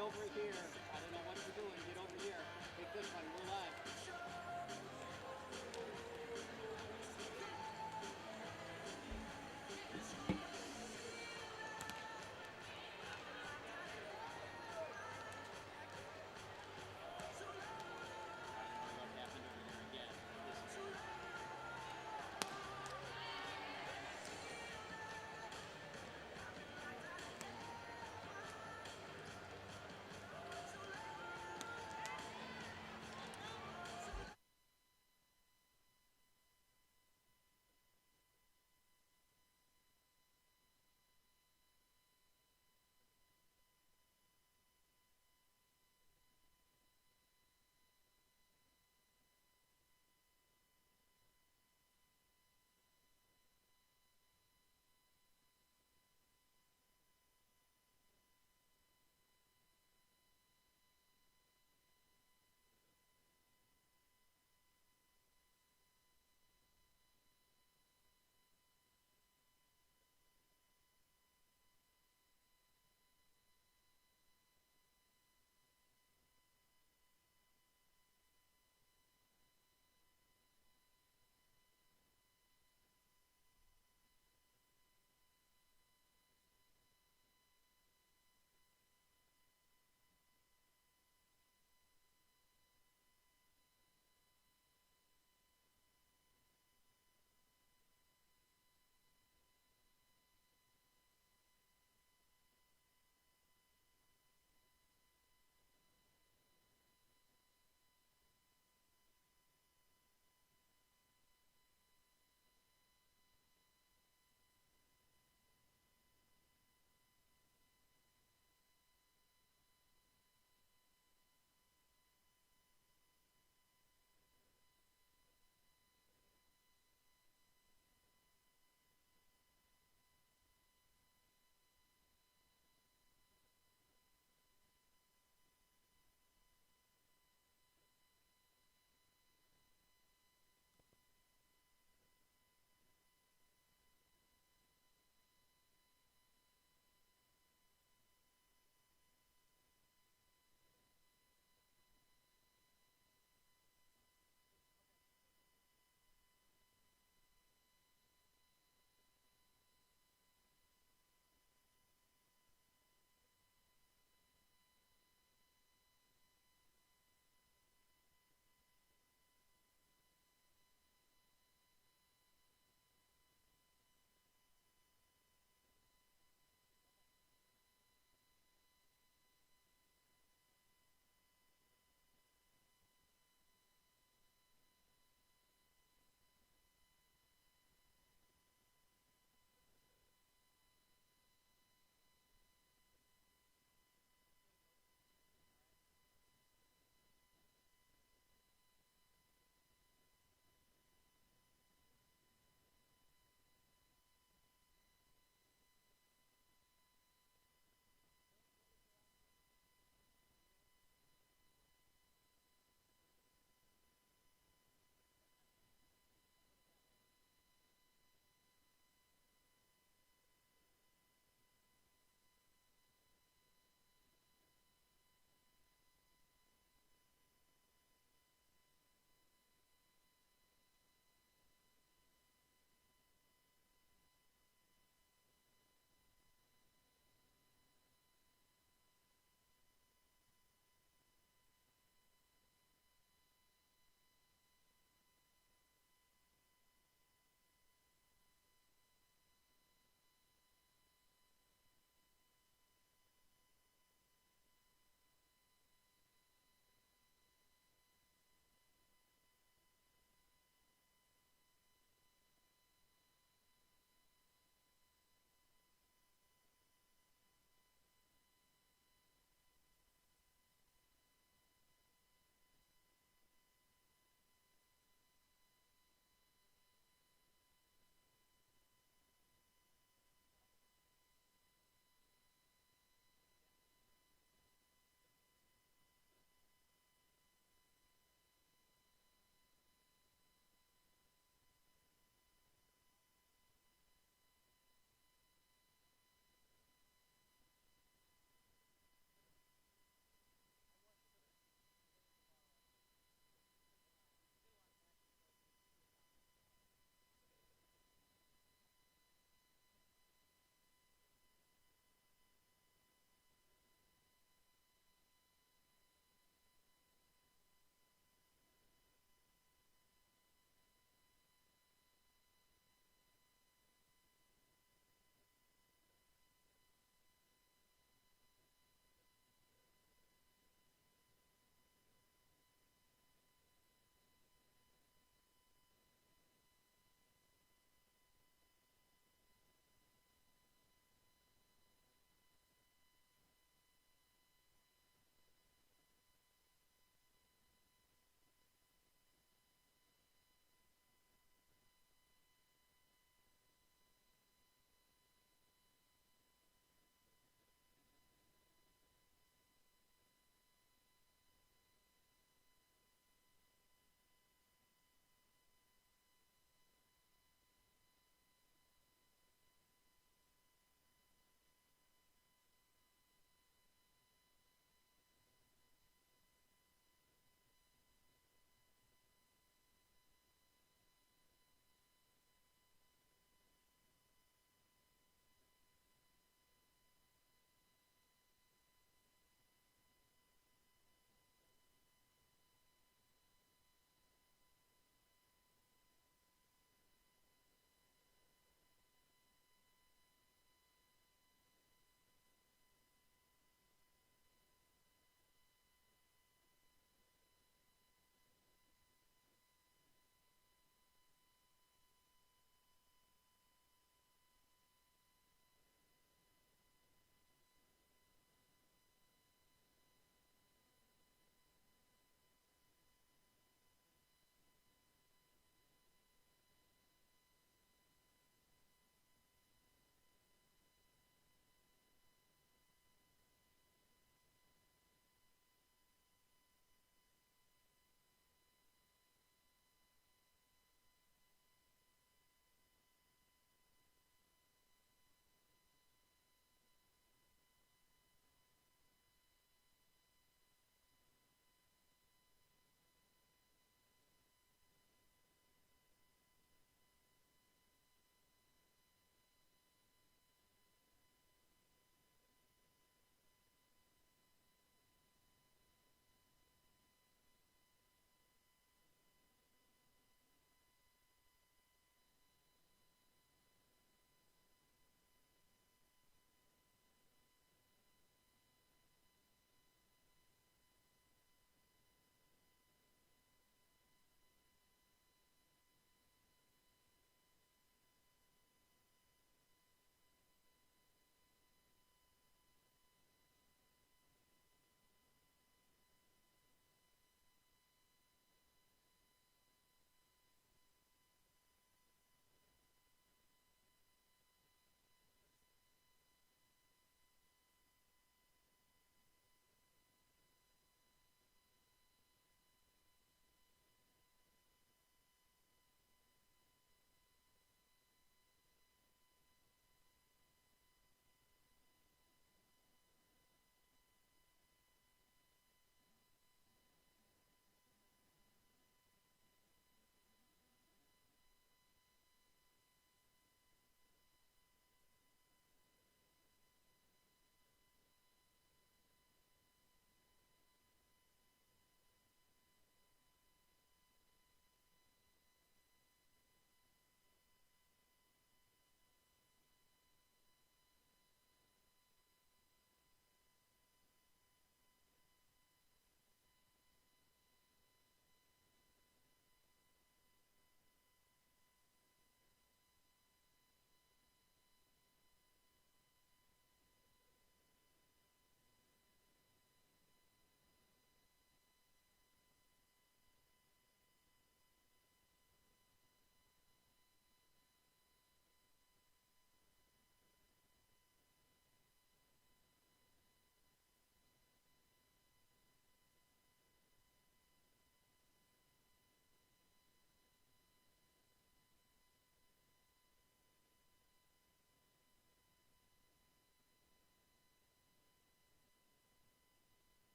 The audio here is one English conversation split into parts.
over here. I don't know what you're doing. Get over here. Take this one. We're live.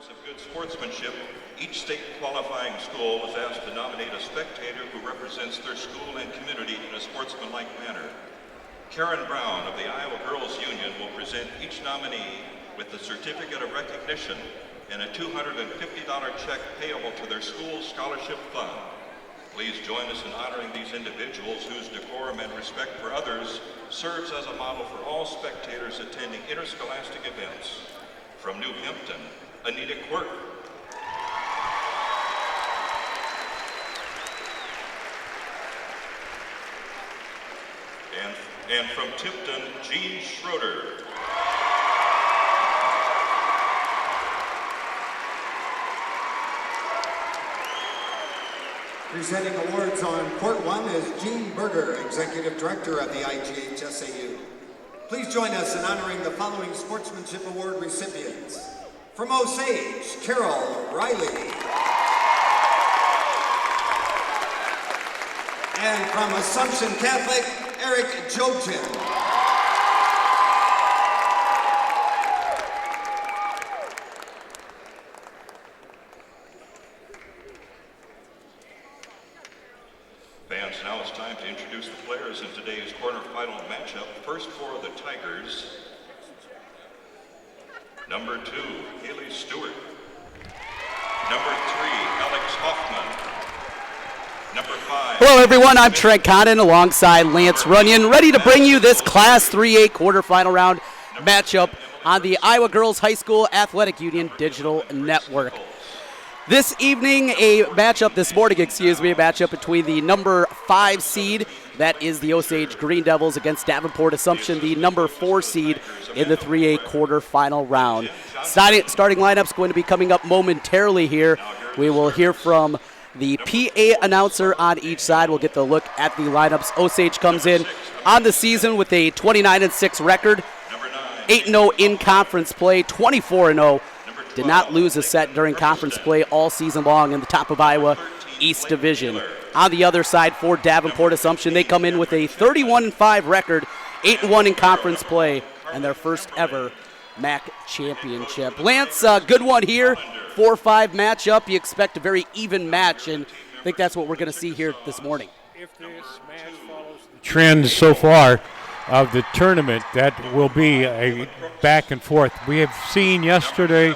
of good sportsmanship, each state qualifying school was asked to nominate a spectator who represents their school and community in a sportsmanlike manner. Karen Brown of the Iowa Girls Union will present each nominee with the certificate of recognition and a $250 check payable to their school scholarship fund. Please join us in honoring these individuals whose decorum and respect for others serves as a model for all spectators attending interscholastic events. From New Hampton, Anita Quirk. And from Tipton, Jean Schroeder. Presenting awards on Court 1 is Jean Berger, Executive Director of the IGHSAU. Please join us in honoring the following Sportsmanship Award recipients. From Osage, Carol Riley. And from Assumption Catholic, Eric Jobchin. Fans, now it's time to introduce the players in today's quarterfinal matchup. First for the Tigers, number 2, Haley Stewart. Number 3, Alex Hoffman. Number 5. Hello everyone, I'm Trent Condon alongside Lance Runyon, ready to bring you this Class 3A quarterfinal round matchup on the Iowa Girls High School Athletic Union Digital Network. This morning, a matchup between the number 5 seed, that is the Osage Green Devils, against Davenport Assumption, the number 4 seed in the 3A quarterfinal round. Starting lineup's going to be coming up momentarily here. We will hear from the PA announcer on each side. We'll get the look at the lineups. Osage comes in on the season with a 29-6 record, 8-0 in conference play, 24-0. Did not lose a set during conference play all season long in the top of Iowa East Division. On the other side for Davenport Assumption, they come in with a 31-5 record, 8-1 in conference play, and their first ever MAC championship. Lance, good one here, 4-5 matchup. You expect a very even match, and I think that's what we're going to see here this morning. If this match follows the trend so far of the tournament, that will be a back and forth. We have seen yesterday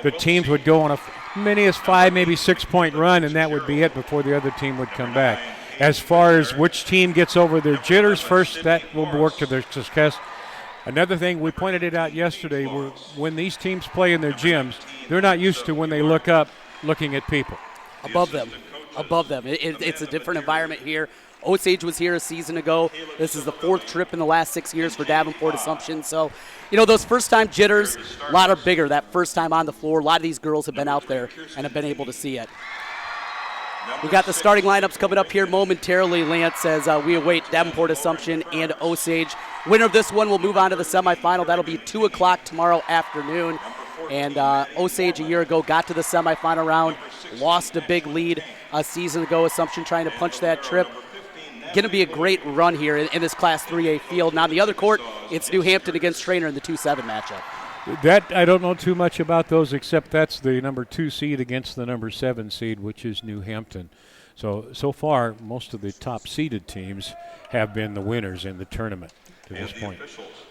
the teams would go on many as 5, maybe 6-point run, and that would be it before the other team would come back. As far as which team gets over their jitters first, that will work to their success. Another thing, we pointed it out yesterday, when these teams play in their gyms, they're not used to when they look up looking at people. Above them. It's a different environment here. Osage was here a season ago. This is the 4th trip in the last 6 years for Davenport Assumption. So, those first-time jitters, a lot are bigger. That first time on the floor, a lot of these girls have been out there and have been able to see it. We got the starting lineups coming up here momentarily, Lance, as we await Davenport Assumption and Osage. Winner of this one will move on to the semifinal. That'll be 2 o'clock tomorrow afternoon. And Osage a year ago got to the semifinal round, lost a big lead a season ago. Assumption trying to punch that trip. Going to be a great run here in this Class 3A field. Now, on the other court, it's New Hampton against Trainer in the 2-7 matchup. That I don't know too much about those, except that's the number 2 seed against the number 7 seed, which is New Hampton. So far, most of the top-seeded teams have been the winners in the tournament to this point.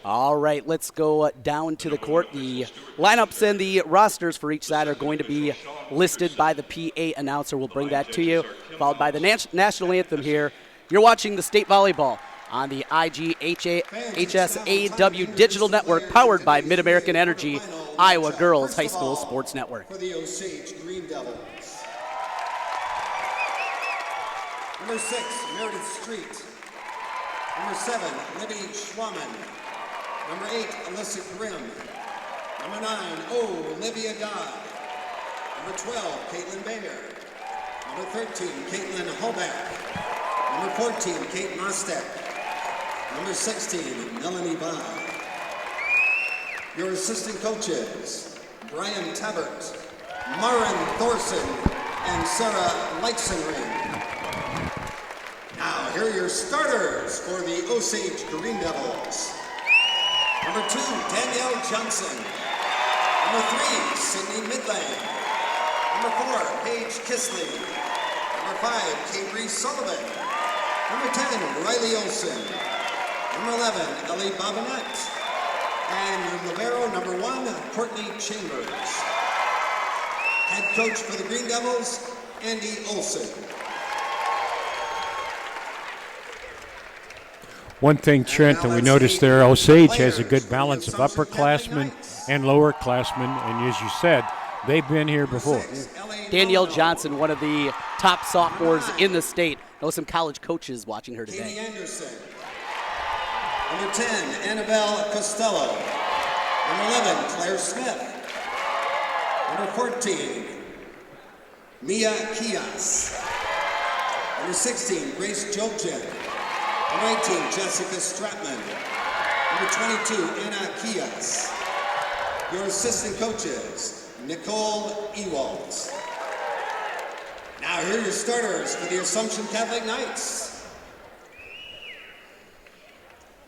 All right, let's go down to the court. The lineups and the rosters for each side are going to be listed by the PA announcer. We'll bring that to you, followed by the national anthem here. You're watching the State Volleyball on the IGHSAU Digital Network, powered by Mid-American Energy, Iowa Girls High School Sports Network. For the Osage Green Devils. Number 6, Meredith Street. Number 7, Libby Schwaman. Number 8, Alyssa Grimm. Number 9, Olivia Dodd. Number 12, Caitlin Bayer. Number 13, Caitlin Holback. Number 14, Kate Mostek. Number 16, Melanie Vaughn. Your assistant coaches, Brian Tabbert, Maren Thorson, and Sarah Leitzenring. Now, here are your starters for the Osage Green Devils. Number 2, Danielle Johnson. Number 3, Sydney Midland. Number 4, Paige Kisley. Number 5, Cambry Sullivan. Number 10, Riley Olson. Number 11, Ellie Bobinette. And your libero, number 1, Courtney Chambers. Head coach for the Green Devils, Andy Olson. One thing, Trent, that we noticed there, Osage has a good balance of upperclassmen and lowerclassmen, and as you said, they've been here before. Danielle Johnson, one of the top sophomores in the state. Know some college coaches watching her Katie today. Anderson. Number 10, Annabelle Costello. Number 11, Claire Smith. Number 14, Mia Kias. Number 16, Grace Jolchin. Number 18, Jessica Stratman. Number 22, Anna Kias. Your assistant coaches, Nicole Ewald. Now here are your starters for the Assumption Catholic Knights.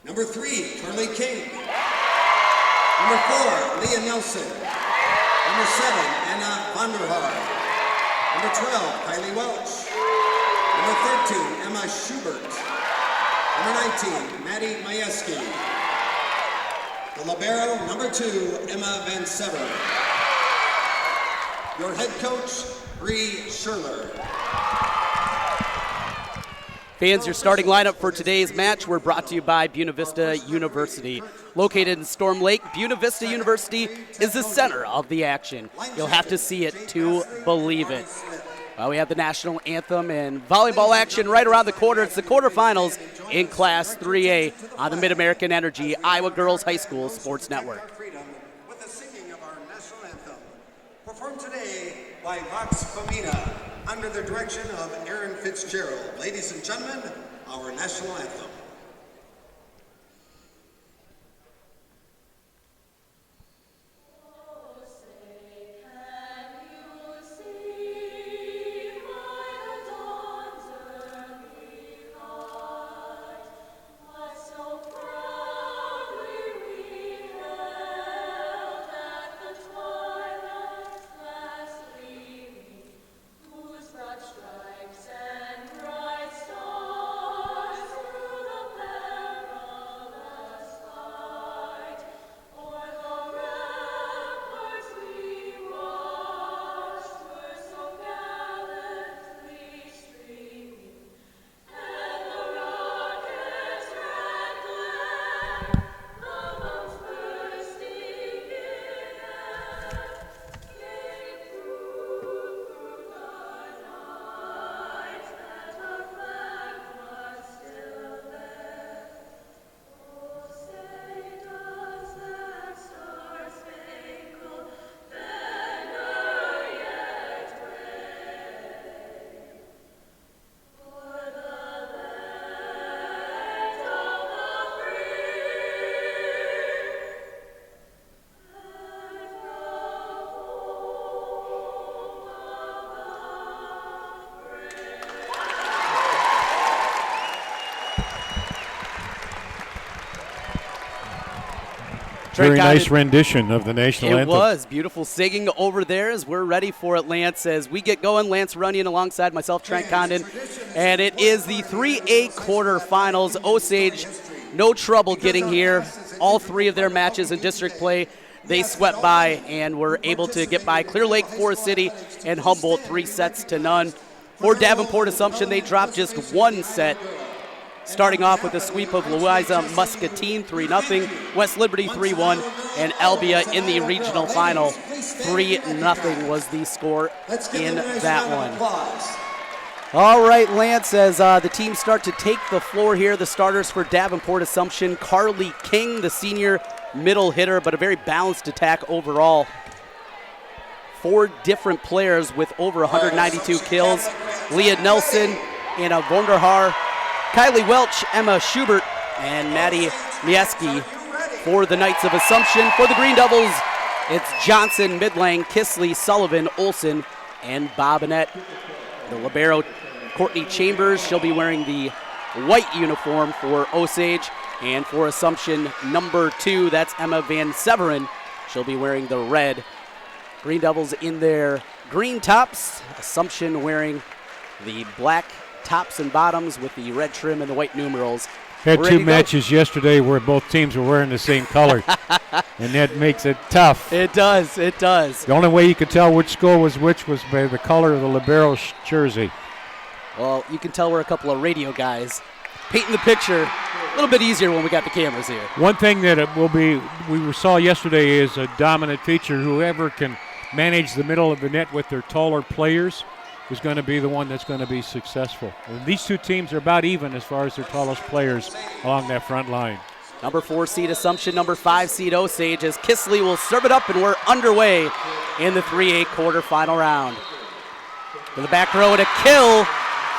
Number 3, Carly King. Number 4, Leah Nelson. Number 7, Anna Vanderhaar. Number 12, Kylie Welch. Number 13, Emma Schubert. Number 19, Maddie Majewski. The libero, number 2, Emma Van Sever. Your head coach, Bree Scherler. Fans, your starting lineup for today's match were brought to you by Buena Vista University. Located in Storm Lake, Buena Vista University is the center of the action. You'll have to see it to believe it. We have the national anthem and volleyball action right around the corner. It's the quarterfinals in Class 3A on the Mid-American Energy Iowa Girls High School Sports Network. With the singing of our national anthem, performed today by Vox Femina under the direction of Aaron Fitzgerald. Ladies and gentlemen, our national anthem. Very nice rendition of the national anthem. It was beautiful singing over there as we're ready for it, Lance. As we get going, Lance Runyon alongside myself, Trent Condon, and it is the 3A quarterfinals. Osage, no trouble getting here. All 3 of their matches in district play, they swept by and were able to get by Clear Lake, Forest City, and Humboldt 3-0. For Davenport Assumption, they dropped just 1 set. Starting off with a sweep of Louisa Muscatine 3-0, West Liberty 3-1, and Albia in the regional final 3-0 was the score in that one. All right, Lance, as the teams start to take the floor here, the starters for Davenport Assumption, Carly King, the senior middle hitter, but a very balanced attack overall. 4 different players with over 192 kills. Leah Nelson, Anna Vonderhaar, Kylie Welch, Emma Schubert, and Maddie Mieski. For the Knights of Assumption, for the Green Devils, it's Johnson, Midlang, Kisley, Sullivan, Olson, and Bobinette. The libero, Courtney Chambers, she'll be wearing the white uniform for Osage. And for Assumption, number 2, that's Emma Van Severen. She'll be wearing the red. Green Devils in their green tops. Assumption wearing the black tops and bottoms with the red trim and the white numerals. Had two matches yesterday where both teams were wearing the same color, and that makes it tough. It does, it does. The only way you could tell which school was which was by the color of the libero jersey. Well, you can tell we're a couple of radio guys. Painting the picture a little bit easier when we got the cameras here. One thing that it will be, we saw yesterday is a dominant feature. Whoever can manage the middle of the net with their taller players is going to be the one that's going to be successful. And these two teams are about even as far as their tallest players along that front line. Number 4 seed Assumption, number 5 seed Osage, as Kissley will serve it up, and we're underway in the 3A quarterfinal round. To the back row and a kill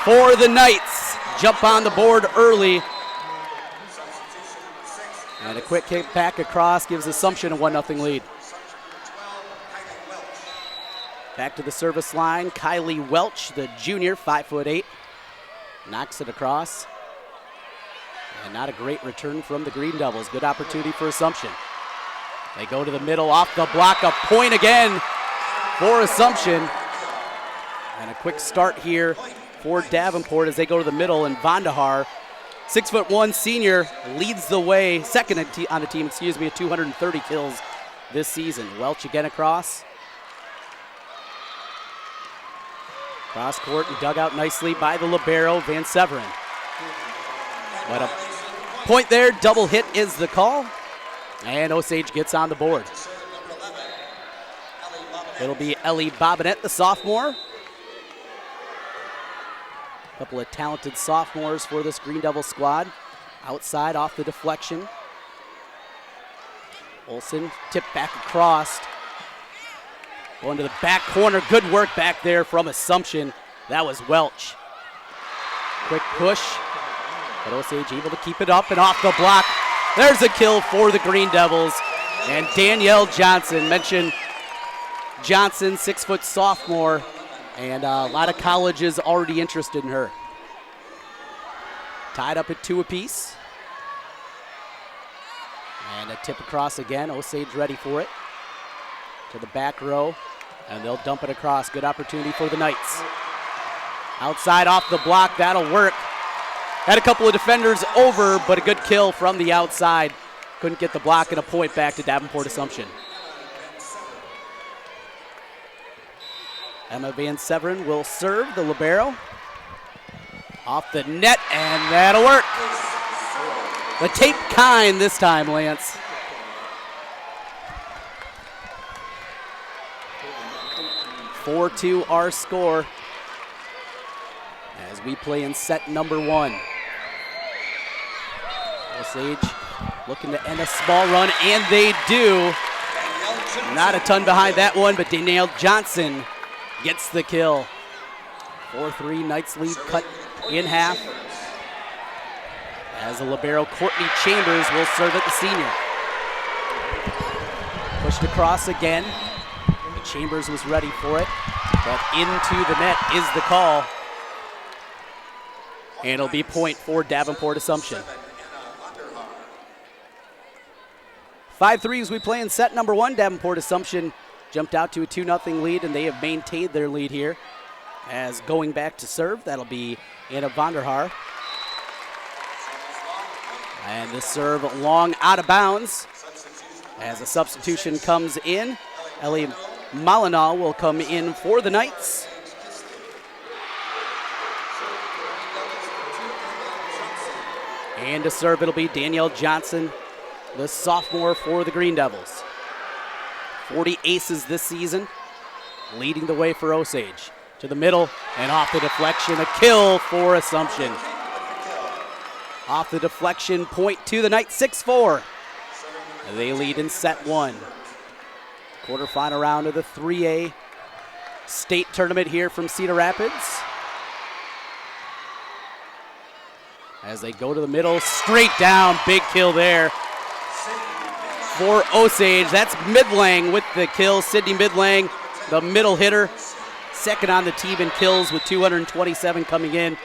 for the Knights. Jump on the board early. And a quick kick back across gives Assumption a 1-0 lead. Back to the service line, Kylie Welch, the junior, 5'8", knocks it across. And not a great return from the Green Devils. Good opportunity for Assumption. They go to the middle, off the block, a point again for Assumption. And a quick start here for Davenport as they go to the middle, and Vandahar, 6'1" senior, leads the way, second on the team, at 230 kills this season. Welch again across. Cross court and dug out nicely by the libero, Van Severen. But a point there, double hit is the call. And Osage gets on the board. It'll be Ellie Bobbinet, the sophomore. A couple of talented sophomores for this Green Devil squad. Outside off the deflection. Olsen tipped back across. Going to the back corner. Good work back there from Assumption. That was Welch. Quick push. But Osage able to keep it up and off the block. There's a kill for the Green Devils. And Danielle Johnson, mentioned Johnson, 6' sophomore. And a lot of colleges already interested in her. Tied up at 2 apiece. And a tip across again. Osage ready for it. To the back row. And they'll dump it across. Good opportunity for the Knights. Outside off the block. That'll work. Had a couple of defenders over, but a good kill from the outside. Couldn't get the block, and a point back to Davenport Assumption. Emma Van Severen will serve the libero. Off the net, and that'll work. The tape kind this time, Lance. (4-2) our score as we play in set number 1. Osage looking to end a small run, and they do. Not a ton behind that one, but Danielle Johnson gets the kill. 4-3, Knights lead cut in half. As the libero, Courtney Chambers will serve at the senior. Pushed across again. Chambers was ready for it, but into the net is the call. And it'll be point for Davenport Assumption. 5-3 as we play in set number 1. Davenport Assumption jumped out to a 2-0 lead, and they have maintained their lead here. As going back to serve, that'll be Anna Vonderhaar. And this serve long out of bounds. As a substitution comes in, Ellie Malinal will come in for the Knights. And to serve, it'll be Danielle Johnson, the sophomore for the Green Devils. 40 aces this season, leading the way for Osage. To the middle, and off the deflection, a kill for Assumption. Off the deflection, point to the Knights, 6-4. They lead in set 1. Quarterfinal round of the 3A state tournament here from Cedar Rapids. As they go to the middle, straight down, big kill there for Osage. That's Midlang with the kill. Sydney Midlang, the middle hitter, second on the team in kills with 227 coming in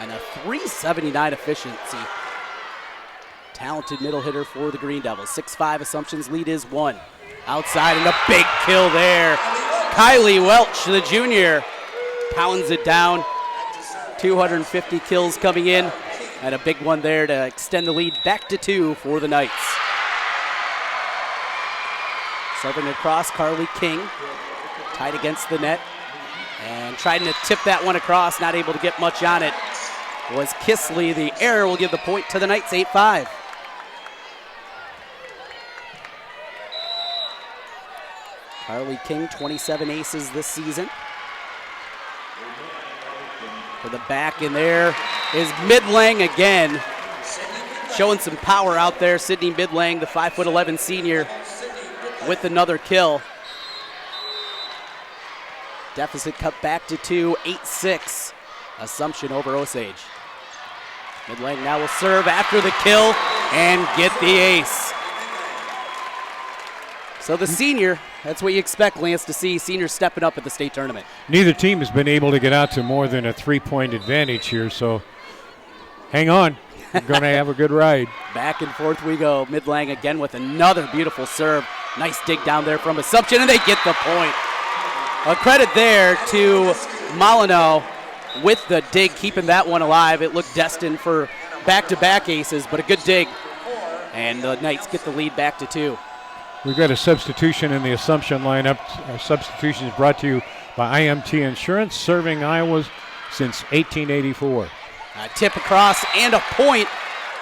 and a 379 efficiency. Talented middle hitter for the Green Devils. 6-5 Assumption's lead is 1. Outside and a big kill there. Kylie Welch, the junior, pounds it down. 250 kills coming in, and a big one there to extend the lead back to 2 for the Knights. Serving across, Carly King, tied against the net, and trying to tip that one across, not able to get much on it, was Kisley. The error will give the point to the Knights, 8-5. Carly King, 27 aces this season. For the back, and there is Midlang again, showing some power out there. Sydney Midlang, the 5'11" senior, with another kill. Deficit cut back to 2, 8-6. Assumption over Osage. Midlang now will serve after the kill and get the ace. So the senior, that's what you expect, Lance, to see seniors stepping up at the state tournament. Neither team has been able to get out to more than a 3-point advantage here, so hang on. We're going to have a good ride. Back and forth we go. Midlang again with another beautiful serve. Nice dig down there from Assumption, and they get the point. A credit there to Molyneux with the dig, keeping that one alive. It looked destined for back-to-back aces, but a good dig. And the Knights get the lead back to 2. We've got a substitution in the Assumption lineup. Our substitution is brought to you by IMT Insurance, serving Iowa since 1884. A tip across and a point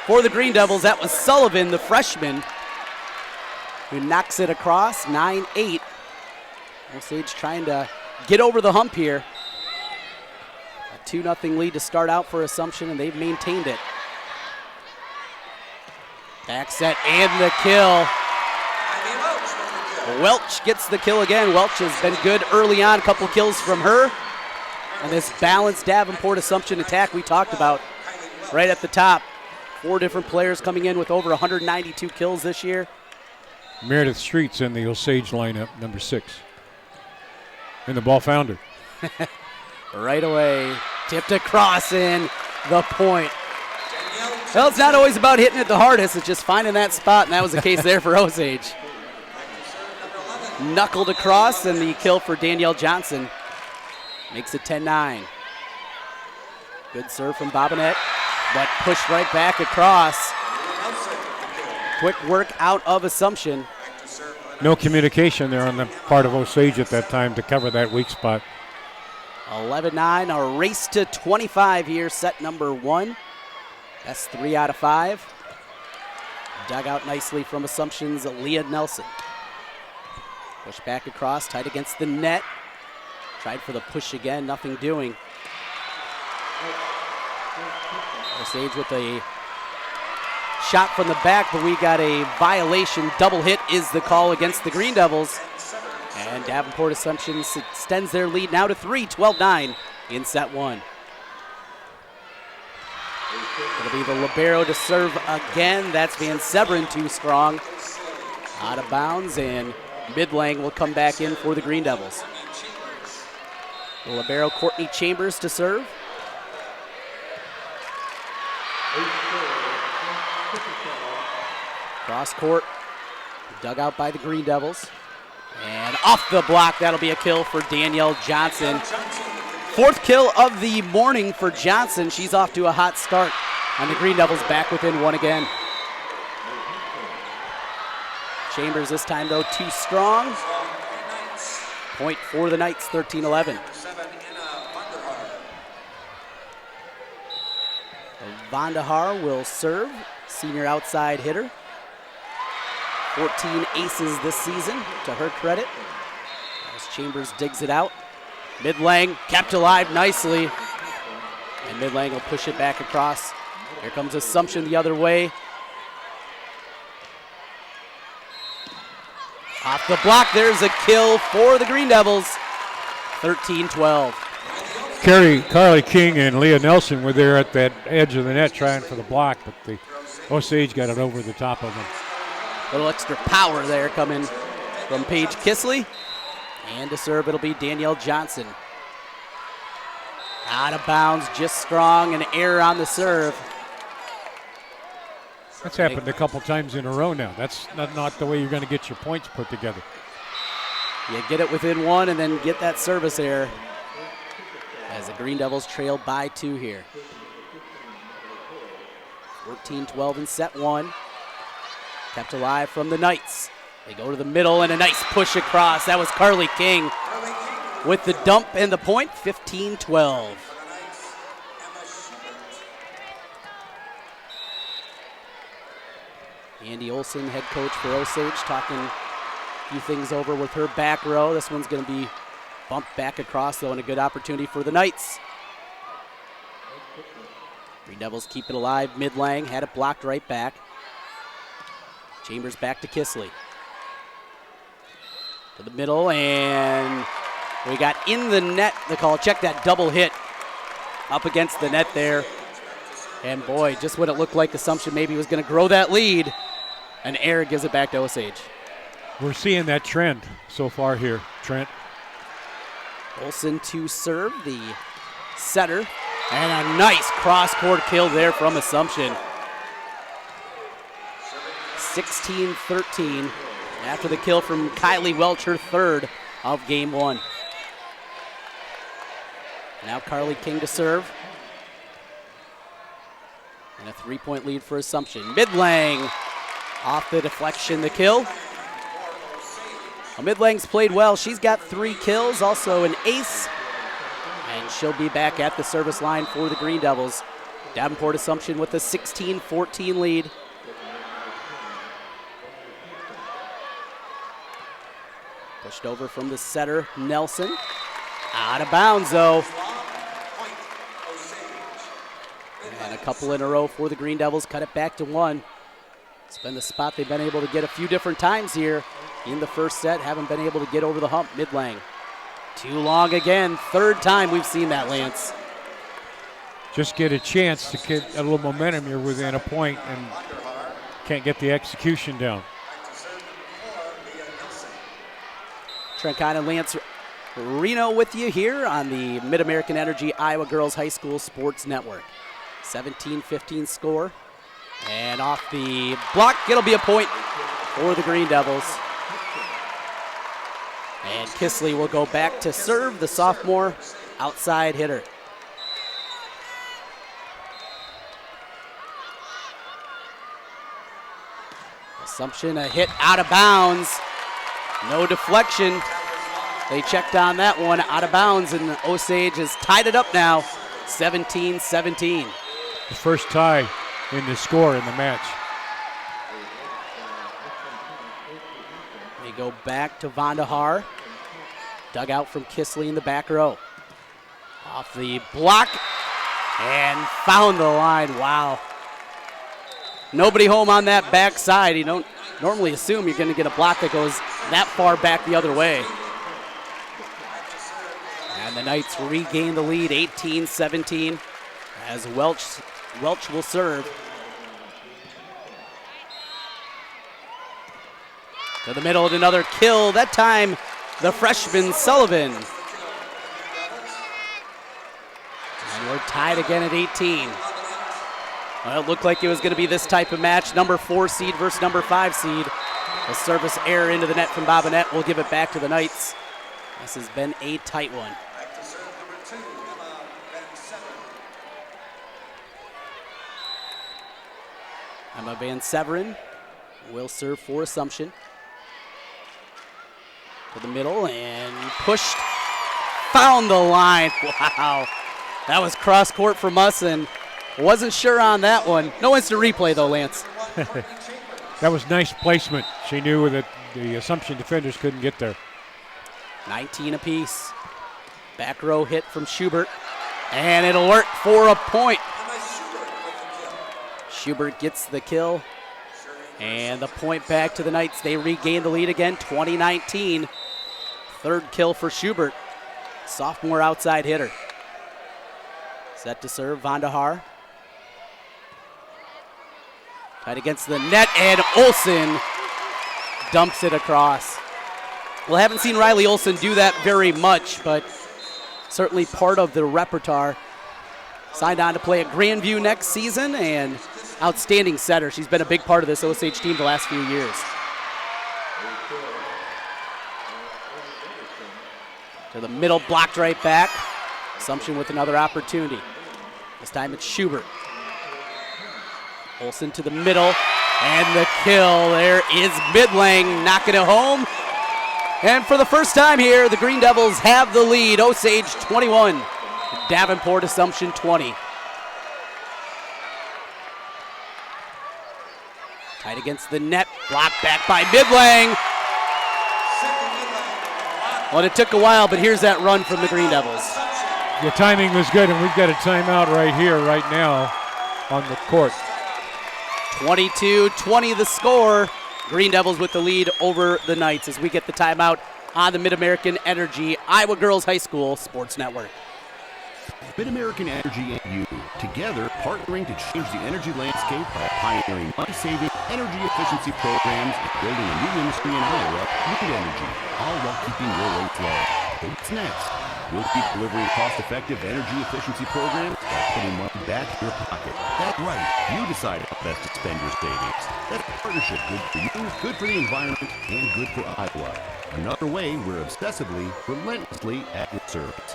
for the Green Devils. That was Sullivan, the freshman, who knocks it across, 9-8. Osage trying to get over the hump here. A 2-0 lead to start out for Assumption, and they've maintained it. Back set and the kill. Welch gets the kill again. Welch has been good early on, a couple kills from her. And this balanced Davenport Assumption attack we talked about right at the top. 4 different players coming in with over 192 kills this year. Meredith Street's in the Osage lineup, number 6. And the ball founder. Right away, tipped across in the point. Well, it's not always about hitting it the hardest, it's just finding that spot, and that was the case there for Osage. Knuckled across, and the kill for Danielle Johnson makes it 10-9. Good serve from Bobinette, but pushed right back across. Quick work out of Assumption. No communication there on the part of Osage at that time to cover that weak spot. 11-9, a race to 25 here, set number 1. That's 3 out of 5. Dug out nicely from Assumption's Leah Nelson. Push back across, tight against the net. Tried for the push again, nothing doing. Osage with a shot from the back, but we got a violation. Double hit is the call against the Green Devils. And Davenport Assumption extends their lead now to 3, 12-9 in set 1. It'll be the libero to serve again. That's Van Sebren, too strong. Out of bounds, and Midlang will come back in for the Green Devils. The libero, Courtney Chambers, to serve. Cross court, dug out by the Green Devils. And off the block, that'll be a kill for Danielle Johnson. 4th kill of the morning for Johnson. She's off to a hot start. And the Green Devils back within 1 again. Chambers this time, though, too strong. Point for the Knights, 13-11. Vandahar will serve, senior outside hitter. 14 aces this season, to her credit. As Chambers digs it out. Midlang kept alive nicely. And Midlang will push it back across. Here comes Assumption the other way. Off the block, there's a kill for the Green Devils. 13-12. Carly King and Leah Nelson were there at that edge of the net trying for the block, but the Osage got it over the top of them. A little extra power there coming from Paige Kisley. And to serve, it'll be Danielle Johnson. Out of bounds, just strong, an error on the serve. That's happened a couple times in a row now. That's not the way you're going to get your points put together. You get it within one and then get that service error as the Green Devils trail by 2 here. 14-12 in set 1. Kept alive from the Knights. They go to the middle and a nice push across. That was Carly King with the dump and the point, 15-12. Andy Olson, head coach for Osage, talking a few things over with her back row. This one's going to be bumped back across, though, and a good opportunity for the Knights. Green Devils keep it alive. Midlang had it blocked right back. Chambers back to Kisley. To the middle, and we got in the net the call. Check that double hit up against the net there. And boy, just what it looked like Assumption maybe was going to grow that lead. And error gives it back to Osage. We're seeing that trend so far here, Trent. Olson to serve the setter. And a nice cross-court kill there from Assumption. 16-13 after the kill from Kylie Welch, her third of game 1. Now Carly King to serve. And a 3-point lead for Assumption. Midlang off the deflection, the kill. Well, Midlang's played well. She's got 3 kills, also an ace. And she'll be back at the service line for the Green Devils. Davenport Assumption with a 16-14 lead. Pushed over from the setter, Nelson. Out of bounds, though. And a couple in a row for the Green Devils. Cut it back to 1. It's been the spot they've been able to get a few different times here in the first set. Haven't been able to get over the hump. Midlang. Too long again. Third time we've seen that, Lance. Just get a chance to get a little momentum. You're within a point and can't get the execution down. Trent Kahn and Lance Reno with you here on the Mid-American Energy Iowa Girls High School Sports Network. 17-15 score. And off the block, it'll be a point for the Green Devils. And Kisley will go back to serve, the sophomore outside hitter. Assumption, a hit out of bounds. No deflection. They checked on that one, out of bounds, and Osage has tied it up now, 17-17. The first tie in the score in the match. They go back to Vandahar. Dug out from Kisley in the back row. Off the block and found the line. Wow. Nobody home on that backside. You don't normally assume you're going to get a block that goes that far back the other way. And the Knights regain the lead, 18-17, as Welch will serve. To the middle, and another kill. That time, the freshman Sullivan. And we're tied again at 18. Well, it looked like it was going to be this type of match. Number 4 seed versus number 5 seed. A service error into the net from Bobinette will give it back to the Knights. This has been a tight one. Emma Van Severin will serve for Assumption. To the middle and pushed. Found the line. Wow. That was cross court from us and wasn't sure on that one. No instant replay though, Lance. That was nice placement. She knew that the Assumption defenders couldn't get there. 19 apiece. Back row hit from Schubert. And it'll work for a point. Schubert gets the kill. And the point back to the Knights. They regain the lead again, 20-19. Third kill for Schubert. Sophomore outside hitter. Set to serve, Vandahar. Tied against the net, and Olson dumps it across. Well, I haven't seen Riley Olson do that very much, but certainly part of the repertoire. Signed on to play at Grandview next season, and outstanding setter. She's been a big part of this Osage team the last few years. To the middle, blocked right back. Assumption with another opportunity. This time it's Schubert. Olsen to the middle, and the kill. There is Midlang knocking it home. And for the first time here, the Green Devils have the lead. Osage 21, Davenport Assumption 20. Tight against the net, blocked back by Midlang. Well, it took a while, but here's that run from the Green Devils. The timing was good, and we've got a timeout right here, right now, on the court. 22-20 the score. Green Devils with the lead over the Knights as we get the timeout on the Mid-American Energy Iowa Girls High School Sports Network. Mid-American Energy and you, together partnering to change the energy landscape by pioneering money-saving, energy efficiency programs and building a new industry in Iowa, wind energy, all while keeping your rates low. So what's next? We'll keep delivering cost-effective energy efficiency programs while putting money back in your pocket. That's right. You decide how best to spend your savings. That's a partnership good for you, good for the environment, and good for Iowa. Another way we're obsessively, relentlessly at your service.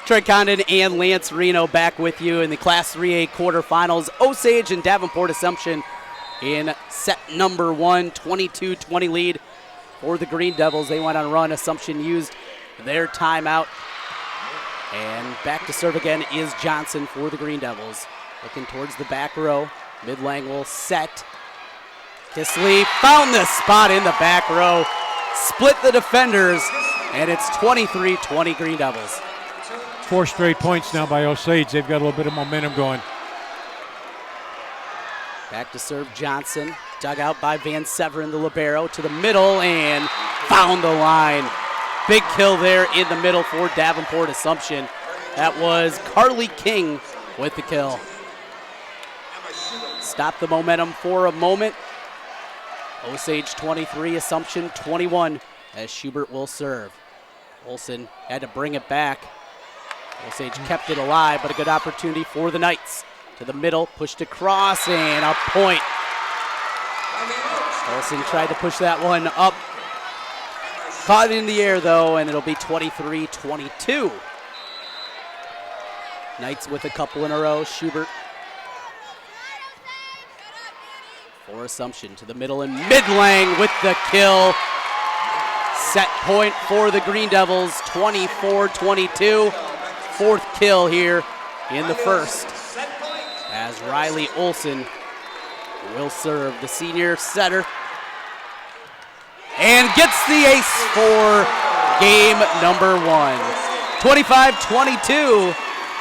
Trey Condon and Lance Reno back with you in the Class 3A quarterfinals. Osage and Davenport Assumption in set number 1, 22-20 lead for the Green Devils. They went on a run. Assumption used their timeout. And back to serve again is Johnson for the Green Devils. Looking towards the back row. Midlang will set. Kisley found the spot in the back row. Split the defenders, and it's 23-20 Green Devils. 4 straight points now by Osage. They've got a little bit of momentum going. Back to serve Johnson. Dug out by Van Severen, the libero, to the middle and found the line. Big kill there in the middle for Davenport Assumption. That was Carly King with the kill. Stop the momentum for a moment. Osage 23, Assumption 21 as Schubert will serve. Olsen had to bring it back. Osage kept it alive, but a good opportunity for the Knights. To the middle, pushed across, and a point. Olsen tried to push that one up. Caught it in the air, though, and it'll be 23-22. Knights with a couple in a row. Schubert for Assumption. To the middle, and Midlang with the kill. Set point for the Green Devils, 24-22. Fourth kill here in the first, as Riley Olsen will serve, the senior setter, and gets the ace for game number 1. 25-22,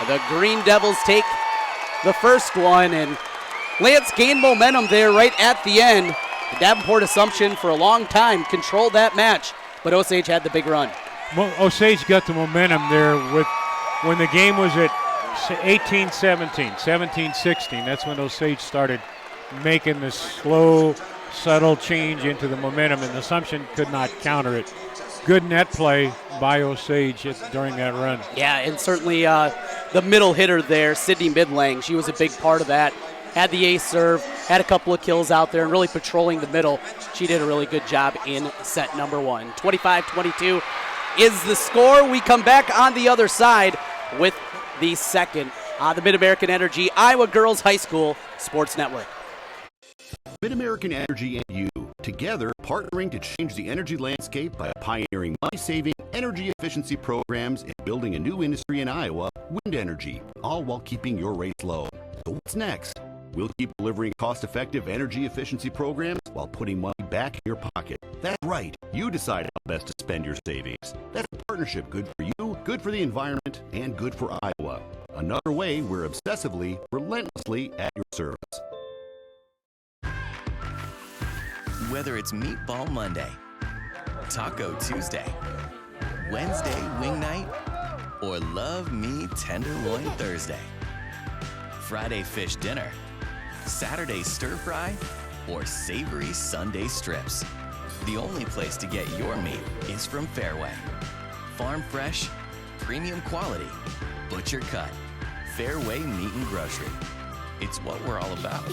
the Green Devils take the first one, and Lance gained momentum there right at the end. The Davenport Assumption for a long time controlled that match, but Osage had the big run. Well, Osage got the momentum there with when the game was at 18-17, 17-16. That's when Osage started making this slow, subtle change into the momentum, and Assumption could not counter it. Good net play by Osage during that run. Yeah, and certainly the middle hitter there, Sydney Midlang, she was a big part of that. Had the ace serve, had a couple of kills out there, and really patrolling the middle. She did a really good job in set number 1. 25-22 is the score. We come back on the other side with the second on the Mid-American Energy Iowa Girls High School Sports Network. Mid-American Energy and you, together partnering to change the energy landscape by pioneering money-saving, energy efficiency programs and building a new industry in Iowa, wind energy, all while keeping your rates low. So what's next? We'll keep delivering cost-effective energy efficiency programs while putting money back in your pocket. That's right. You decide how best to spend your savings. That's a partnership good for you, good for the environment, and good for Iowa. Another way we're obsessively, relentlessly at your service. Whether it's Meatball Monday, Taco Tuesday, Wednesday Wing Night, or Love Me Tenderloin Thursday, Friday Fish Dinner, Saturday Stir Fry, or Savory Sunday Strips, the only place to get your meat is from Fairway. Farm fresh, premium quality, butcher cut, Fairway Meat and Grocery. It's what we're all about.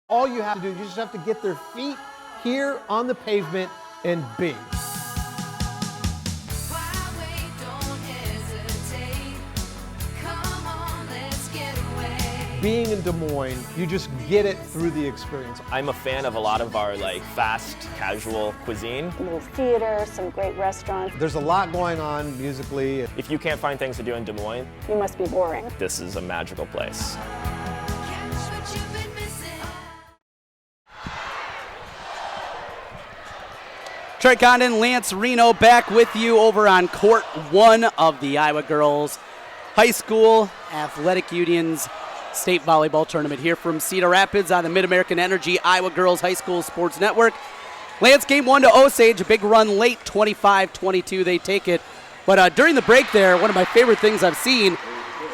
All you have to do, you just have to get their feet here on the pavement and bing. Being in Des Moines, you just get it through the experience. I'm a fan of a lot of our fast, casual cuisine. A little theater, some great restaurants. There's a lot going on musically. If you can't find things to do in Des Moines, You must be boring. this is a magical place. Trey Condon, Lance Reno back with you over on court 1 of the Iowa Girls High School Athletic Union's state volleyball tournament here from Cedar Rapids on the Mid-American Energy Iowa Girls High School Sports Network. Lance, game 1 to Osage, a big run late, 25-22, they take it. But during the break there, one of my favorite things I've seen,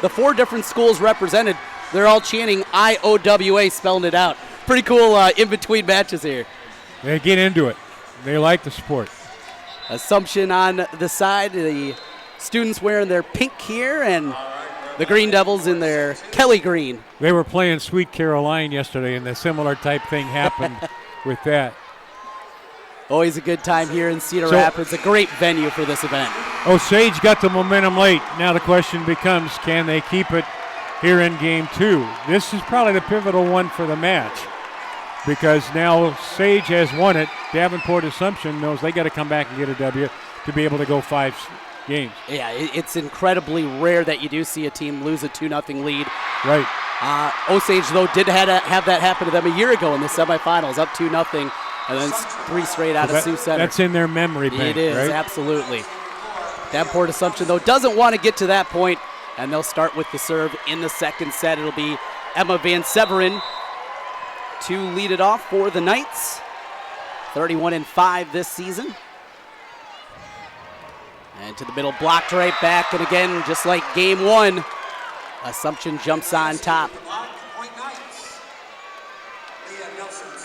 the 4 different schools represented, they're all chanting IOWA, spelling it out. Pretty cool in-between matches here. They get into it. They like the sport. Assumption on the side, the students wearing their pink here, and the Green Devils in their Kelly green. They were playing Sweet Caroline yesterday, and a similar type thing happened with that. Always a good time here in Cedar Rapids, a great venue for this event. Osage got the momentum late. Now the question becomes, can they keep it here in game 2? This is probably the pivotal one for the match, because now Sage has won it. Davenport Assumption knows they got to come back and get a W to be able to go 5 games. Yeah, it's incredibly rare that you do see a team lose a 2-0 lead. Right. Osage, though, did have that happen to them a year ago in the semifinals, up 2-0, and then 3 straight out of Sioux Center. That's in their memory bank, It is, right? absolutely. Davenport Assumption, though, doesn't want to get to that point, and they'll start with the serve in the second set. It'll be Emma Van Severen to lead it off for the Knights. 31-5 this season. And to the middle, blocked right back, and again, just like game 1, Assumption jumps on top.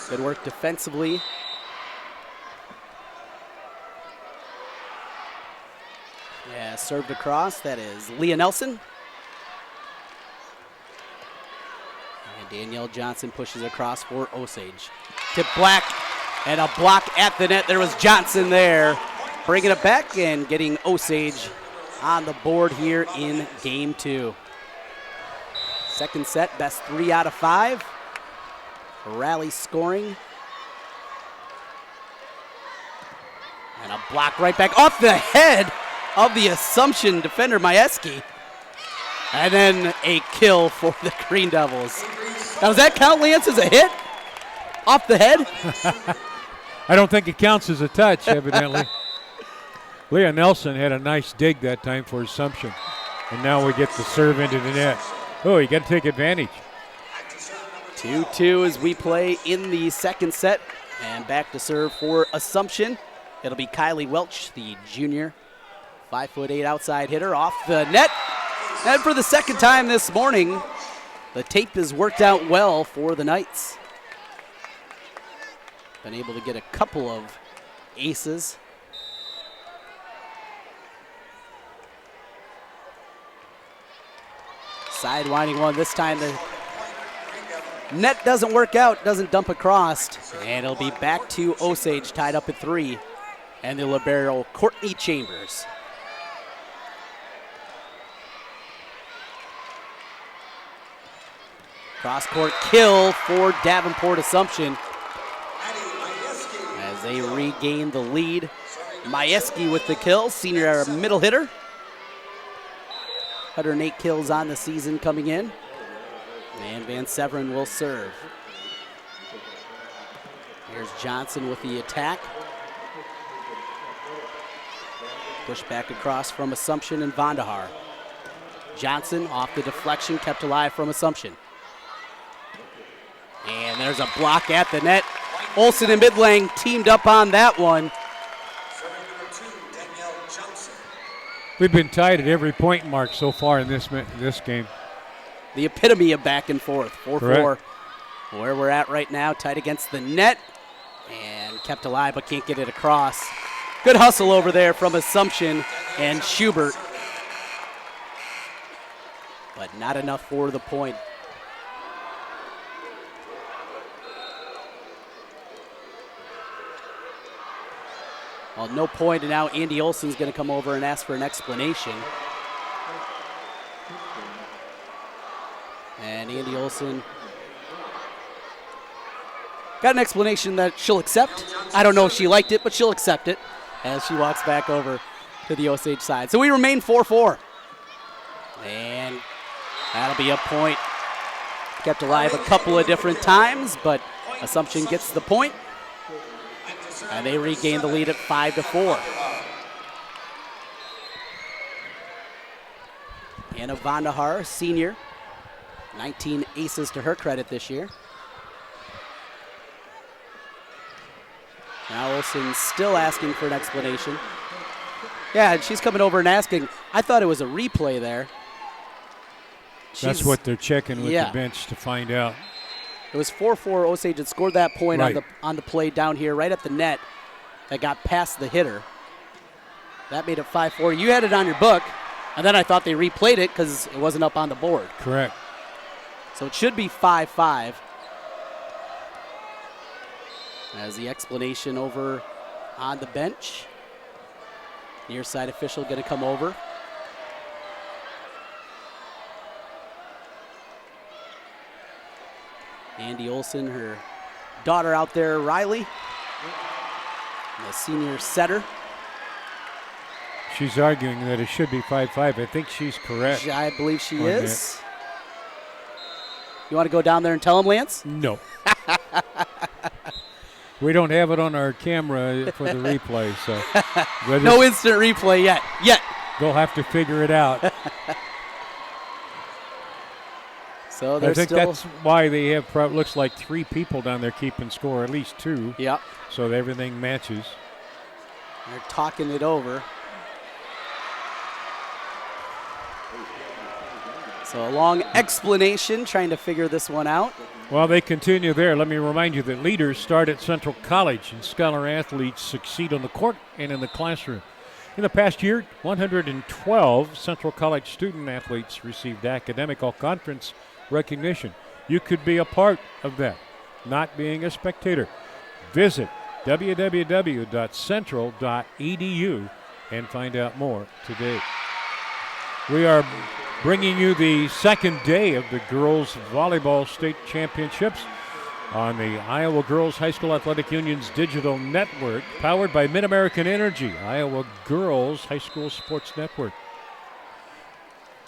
Good work defensively. Yeah, served across, that is Leah Nelson. And Danielle Johnson pushes across for Osage. Tip Black, and a block at the net. There was Johnson there, bringing it back and getting Osage on the board here in game 2. Second set, best 3 out of 5. Rally scoring. And a block right back off the head of the Assumption defender, Majewski. And then a kill for the Green Devils. Now, does that count, Lance, as a hit? Off the head? I don't think it counts as a touch, evidently. Leah Nelson had a nice dig that time for Assumption. And now we get the serve into the net. Oh, you got to take advantage. 2-2 as we play in the second set. And back to serve for Assumption. It'll be Kylie Welch, the junior, 5'8" outside hitter, off the net. And for the second time this morning, the tape has worked out well for the Knights. Been able to get a couple of aces. Sidewinding one this time. The net doesn't work out, doesn't dump across. And it'll be back to Osage, tied up at 3. And the libero, Courtney Chambers. Cross-court kill for Davenport Assumption as they regain the lead. Majewski with the kill, senior middle hitter. 108 kills on the season coming in. And Van Severen will serve. Here's Johnson with the attack. Push back across from Assumption and Vandahar. Johnson off the deflection, kept alive from Assumption. And there's a block at the net. Olsen and Midlang teamed up on that one. We've been tied at every point mark so far in this game. The epitome of back and forth, 4-4. Correct. Where we're at right now, tied against the net. And kept alive, but can't get it across. Good hustle over there from Assumption and Schubert. But not enough for the point. Well, no point, and now Andy Olson's going to come over and ask for an explanation. And Andy Olson got an explanation that she'll accept. I don't know if she liked it, but she'll accept it as she walks back over to the Osage side. So we remain 4-4. And that'll be a point. Kept alive a couple of different times, but Assumption gets the point. And they regain the lead at 5-4. Anna Vandahar, senior. 19 aces to her credit this year. Now Olsen still asking for an explanation. Yeah, and she's coming over and asking. I thought it was a replay there. That's what they're checking with the bench to find out. It was 4-4. Osage had scored that point on the play down here right at the net that got past the hitter. That made it 5-4. You had it on your book, and then I thought they replayed it because it wasn't up on the board. Correct. So it should be 5-5. As the explanation over on the bench. Near side official going to come over. Andy Olson, her daughter out there, Riley. The senior setter. She's arguing that it should be 5-5. I think she's correct. I believe she is. You want to go down there and tell him, Lance? No. We don't have it on our camera for the replay, so. No instant replay yet. They'll have to figure it out. So I think that's why they have looks like 3 people down there keeping score, at least 2. Yeah. So that everything matches. They're talking it over. So a long explanation trying to figure this one out. While they continue there, let me remind you that leaders start at Central College and scholar athletes succeed on the court and in the classroom. In the past year, 112 Central College student athletes received academic all-conference recognition. You could be a part of that, not being a spectator. Visit www.central.edu and find out more today. We are bringing you the second day of the Girls Volleyball State Championships on the Iowa Girls High School Athletic Union's digital network, powered by Mid-American Energy, Iowa Girls High School Sports Network.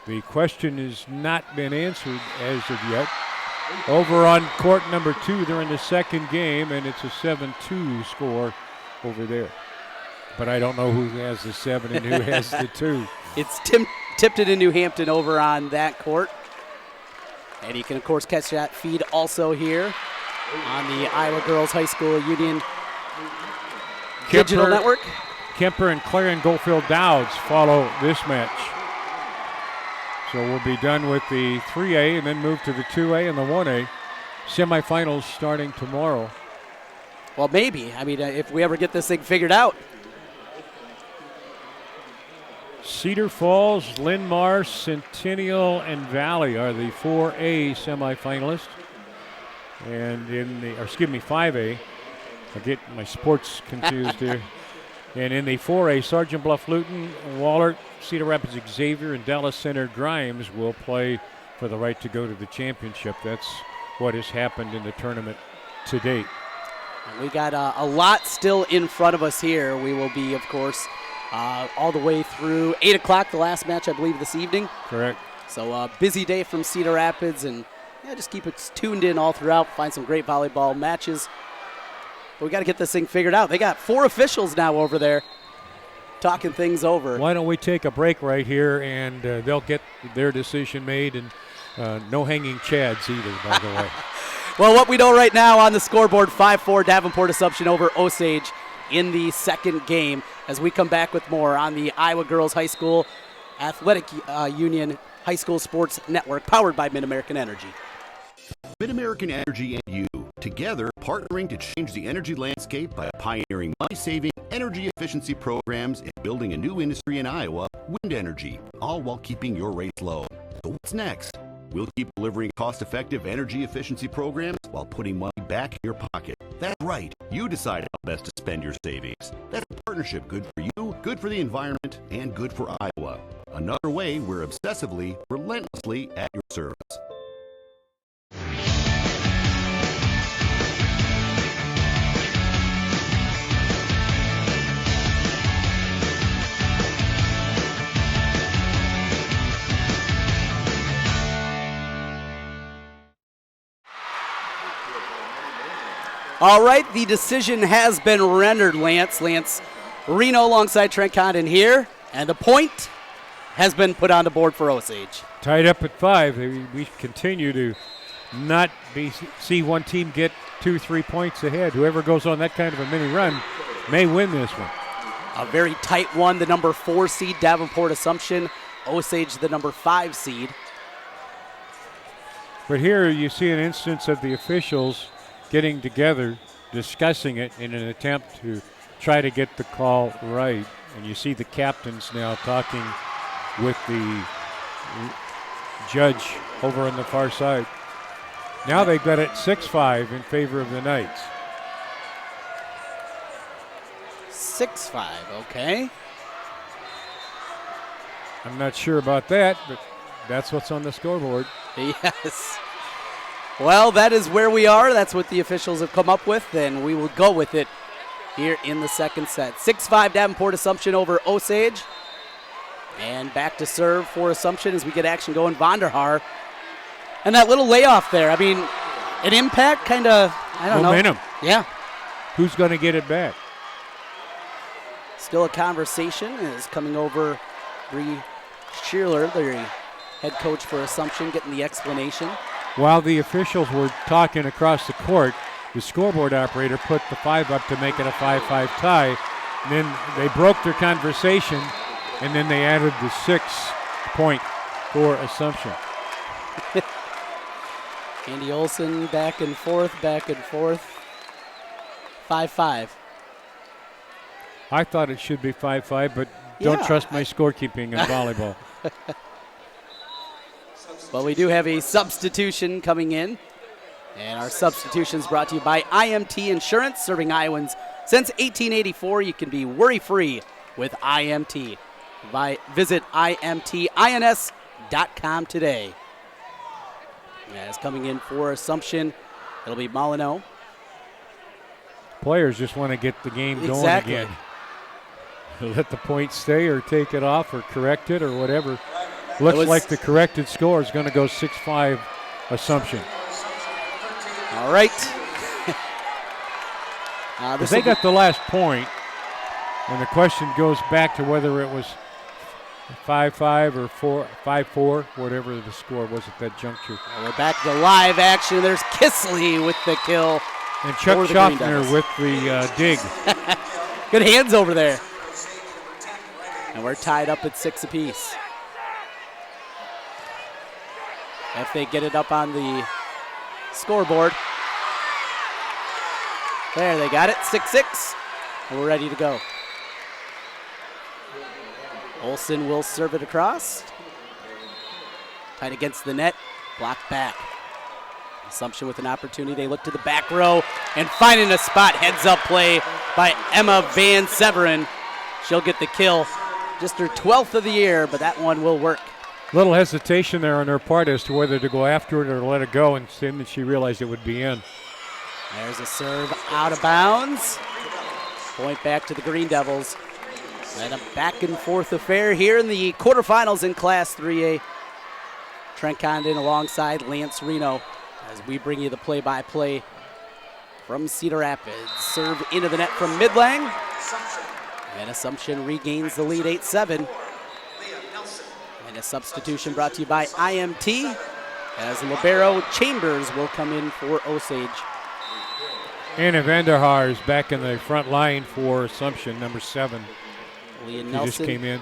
The question has not been answered as of yet. Over on court number 2, they're in the second game, and it's a 7-2 score over there. But I don't know who has the 7 and who has the 2. It's Tipton in New Hampton over on that court. And you can, of course, catch that feed also here on the Iowa Girls High School Union digital network. Kemper and Clarion Goldfield Dowds follow this match. So we'll be done with the 3A and then move to the 2A and the 1A. Semifinals starting tomorrow. Well, maybe. I mean, if we ever get this thing figured out. Cedar Falls, Linn-Mar, Centennial, and Valley are the 4A semifinalists. And in the, 5A. I get my sports confused here. And in the 4A, Sergeant Bluff Luton, Wahlert, Cedar Rapids Xavier, and Dallas Center Grimes will play for the right to go to the championship. That's what has happened in the tournament to date. We got a lot still in front of us here. We will be, of course, all the way through 8 o'clock, the last match, I believe, this evening. Correct. So busy day from Cedar Rapids, and just keep it tuned in all throughout. Find some great volleyball matches. But we got to get this thing figured out. They got 4 officials now over there talking things over. Why don't we take a break right here, and they'll get their decision made, and no hanging chads either, by the way. Well, what we know right now on the scoreboard, 5-4 Davenport Assumption over Osage in the second game, as we come back with more on the Iowa Girls High School Athletic Union High School Sports Network, powered by Mid-American Energy. Mid-American Energy and you, together partnering to change the energy landscape by pioneering money-saving energy efficiency programs, and building a new industry in Iowa, wind energy, all while keeping your rates low. So what's next? We'll keep delivering cost-effective energy efficiency programs while putting money back in your pocket. That's right. You decide how best to spend your savings. That's a partnership good for you, good for the environment, and good for Iowa. Another way we're obsessively, relentlessly at your service. All right, the decision has been rendered, Lance. Lance Reno alongside Trent Condon here, and the point has been put on the board for Osage. Tied up at 5. We continue to not see one team get 2-3 points ahead. Whoever goes on that kind of a mini run may win this one. A very tight one, the number 4 seed, Davenport Assumption. Osage, the number 5 seed. But here you see an instance of the officials getting together, discussing it in an attempt to try to get the call right. And you see the captains now talking with the judge over on the far side. Now they've got it 6-5 in favor of the Knights. 6-5, okay. I'm not sure about that, but that's what's on the scoreboard. Yes. Well, that is where we are. That's what the officials have come up with, and we will go with it here in the second set. 6-5 Davenport Assumption over Osage. And back to serve for Assumption as we get action going. Vonderhaar. And that little layoff there, I mean, an impact kind of, I don't know. Momentum. Yeah. Who's going to get it back? Still a conversation is coming over. Bree Cellular, the head coach for Assumption, getting the explanation. While the officials were talking across the court, the scoreboard operator put the 5 up to make it a 5-5 tie. And then they broke their conversation, and then they added the 6 point for Assumption. Andy Olson back and forth, 5-5. I thought it should be 5-5, but don't trust my scorekeeping in volleyball. But we do have a substitution coming in. And our substitution is brought to you by IMT Insurance, serving Iowans since 1884. You can be worry-free with IMT. Visit IMTINS.com today. As coming in for Assumption, it'll be Molyneux. Players just want to get the game going Exactly. again. Let the point stay or take it off or correct it or whatever. Looks like the corrected score is going to go 6-5 Assumption. All right. They got the last point, and the question goes back to whether it was 5-5 or 5-4, whatever the score was at that juncture. Well, we're back to live action. There's Kissley with the kill. And Chuck Schaffner with the dig. Good hands over there. And we're tied up at 6 apiece. If they get it up on the scoreboard. There, they got it, 6-6. And we're ready to go. Olson will serve it across. Tight against the net, blocked back. Assumption with an opportunity. They look to the back row and finding a spot. Heads up play by Emma Van Severen. She'll get the kill. Just her 12th of the year, but that one will work. Little hesitation there on her part as to whether to go after it or let it go, and then she realized it would be in. There's a serve out of bounds. Point back to the Green Devils. And a back and forth affair here in the quarterfinals in Class 3A. Trent Condon alongside Lance Reno as we bring you the play-by-play from Cedar Rapids. Serve into the net from Midlang. And Assumption regains the lead 8-7. And a substitution brought to you by IMT as libero Chambers will come in for Osage. Anna Vanderhaar is back in the front line for Assumption, number 7. Leah She Nelson just came in.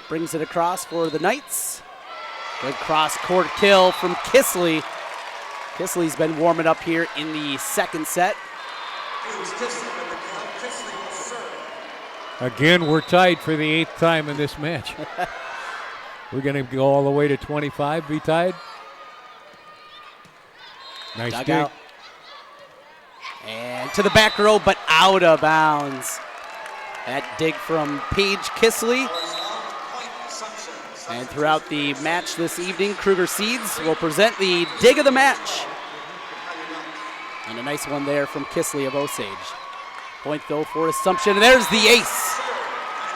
brings it across for the Knights. Good cross-court kill from Kissley. Kissley's been warming up here in the second set. Again, we're tied for the 8th time in this match. We're going to go all the way to 25, be tied. Nice dig. Dugout. And to the back row, but out of bounds. That dig from Paige Kisley. And throughout the match this evening, Kruger Seeds will present the dig of the match. And a nice one there from Kisley of Osage. Point though for Assumption, and there's the ace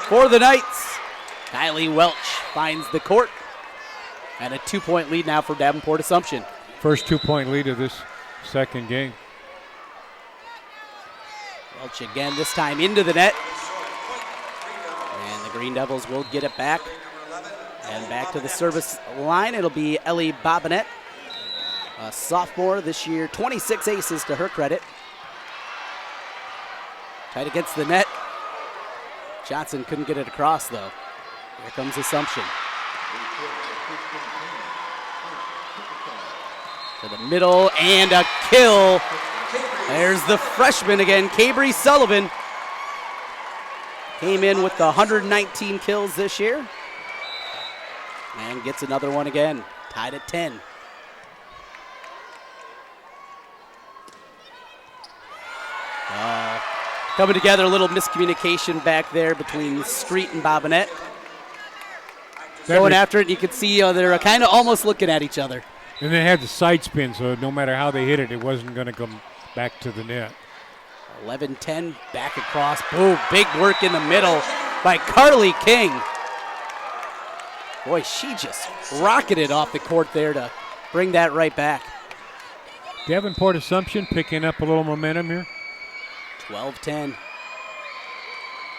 for the Knights. Kylie Welch finds the court. And a 2-point lead now for Davenport Assumption. First 2-point lead of this second game. Welch again, this time into the net. And the Green Devils will get it back. And back to the service line, it'll be Ellie Bobinette, a sophomore this year, 26 aces to her credit. Tight against the net. Johnson couldn't get it across though. Here comes Assumption. To the middle and a kill. There's the freshman again, Cabry Sullivan. Came in with the 119 kills this year. And gets another one again, tied at 10. Coming together, a little miscommunication back there between Street and Bobinette. Going after it, you can see they're kind of almost looking at each other. And they had the side spin, so no matter how they hit it, it wasn't going to come back to the net. 11-10, back across. Boom, big work in the middle by Carly King. Boy, she just rocketed off the court there to bring that right back. Davenport Assumption picking up a little momentum here. 12-10.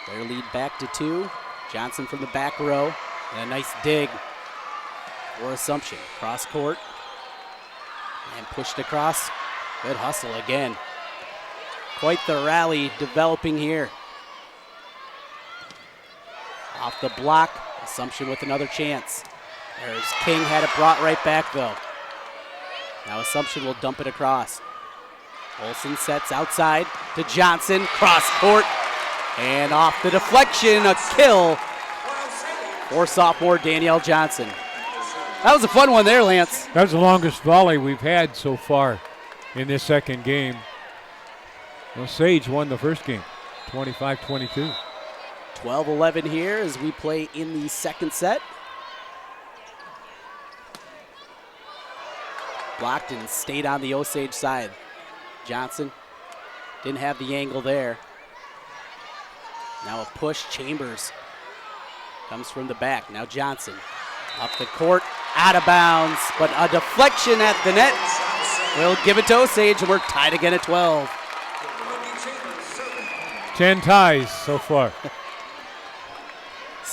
Their lead back to 2. Johnson from the back row. And a nice dig for Assumption. Cross court. And pushed across. Good hustle again. Quite the rally developing here. Off the block. Assumption with another chance. There's King, had it brought right back though. Now Assumption will dump it across. Olsen sets outside to Johnson, cross court, and off the deflection, a kill for sophomore Danielle Johnson. That was a fun one there, Lance. That was the longest volley we've had so far in this second game. Osage won the first game, 25-22. 12-11 here as we play in the second set. Blocked and stayed on the Osage side. Johnson didn't have the angle there. Now a push, Chambers comes from the back. Now Johnson up the court, out of bounds, but a deflection at the net. We'll give it to Osage, and we're tied again at 12. 10 ties so far.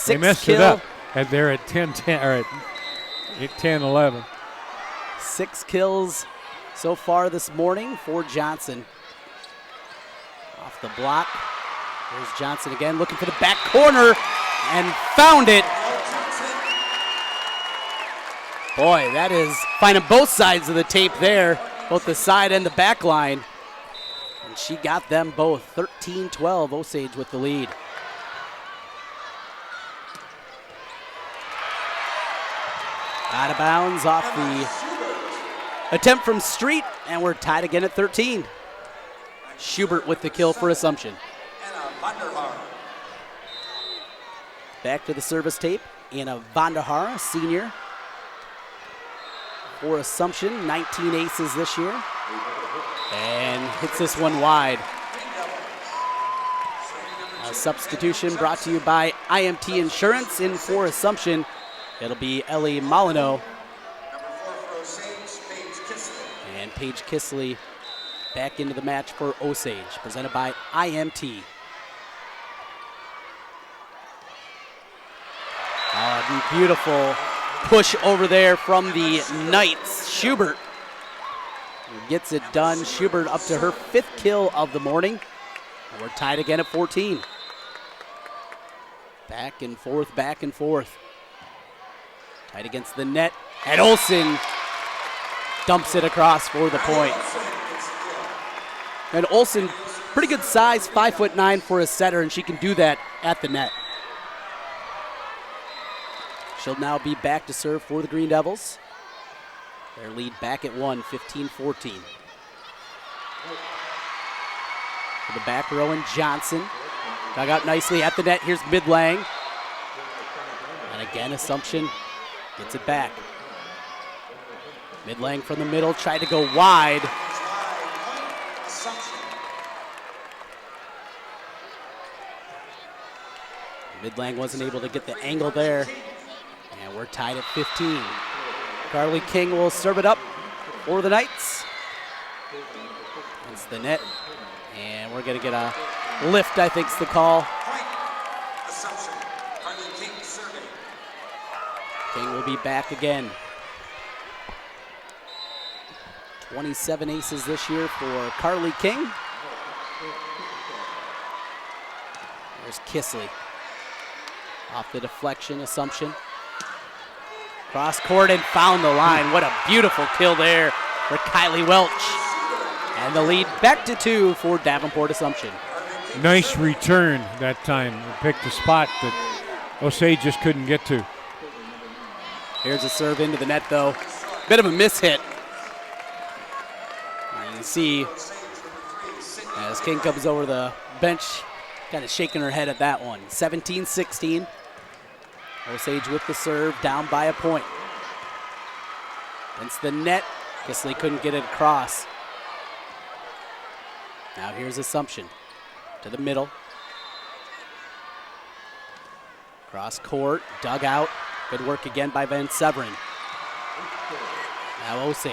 They messed it up, and they're at 10-10 or at 10-11. 6 kills so far this morning for Johnson. Off the block. There's Johnson again, looking for the back corner, and found it. Boy, that is finding both sides of the tape there, both the side and the back line. And she got them both. 13-12, Osage with the lead. Out of bounds off the attempt from Street, and we're tied again at 13. Schubert with the kill for Assumption. Back to the service tape. Anna Vandahar, senior for Assumption, 19 aces this year. And hits this one wide. A substitution brought to you by IMT Insurance. In for Assumption, it'll be Ellie Molyneux. And Paige Kisley back into the match for Osage, presented by IMT. Beautiful push over there from the Knights. Schubert gets it done. Schubert up to her 5th kill of the morning. And we're tied again at 14. Back and forth, back and forth. Tight against the net. And Olsen dumps it across for the point. And Olsen pretty good size, 5'9" for a setter, and she can do that at the net. She'll now be back to serve for the Green Devils. Their lead back at 1, 15-14. For the back row, and Johnson. Dug out nicely at the net. Here's Midlang. And again, Assumption gets it back. Midlang from the middle, tried to go wide. Midlang wasn't able to get the angle there. And we're tied at 15. Carly King will serve it up for the Knights. It's the net. And we're going to get a lift, I think is the call. King will be back again. 27 aces this year for Carly King. There's Kisley. Off the deflection, Assumption. Cross court and found the line. What a beautiful kill there for Kylie Welch. And the lead back to 2 for Davenport Assumption. Nice return that time. Picked a spot that Osage just couldn't get to. Here's a serve into the net, though. Bit of a mishit. You can see as King comes over the bench, kind of shaking her head at that one. 17-16. Osage with the serve, down by a point. Against the net, Kisley couldn't get it across. Now here's Assumption to the middle. Cross court, dug out. Good work again by Van Severen. Now Osage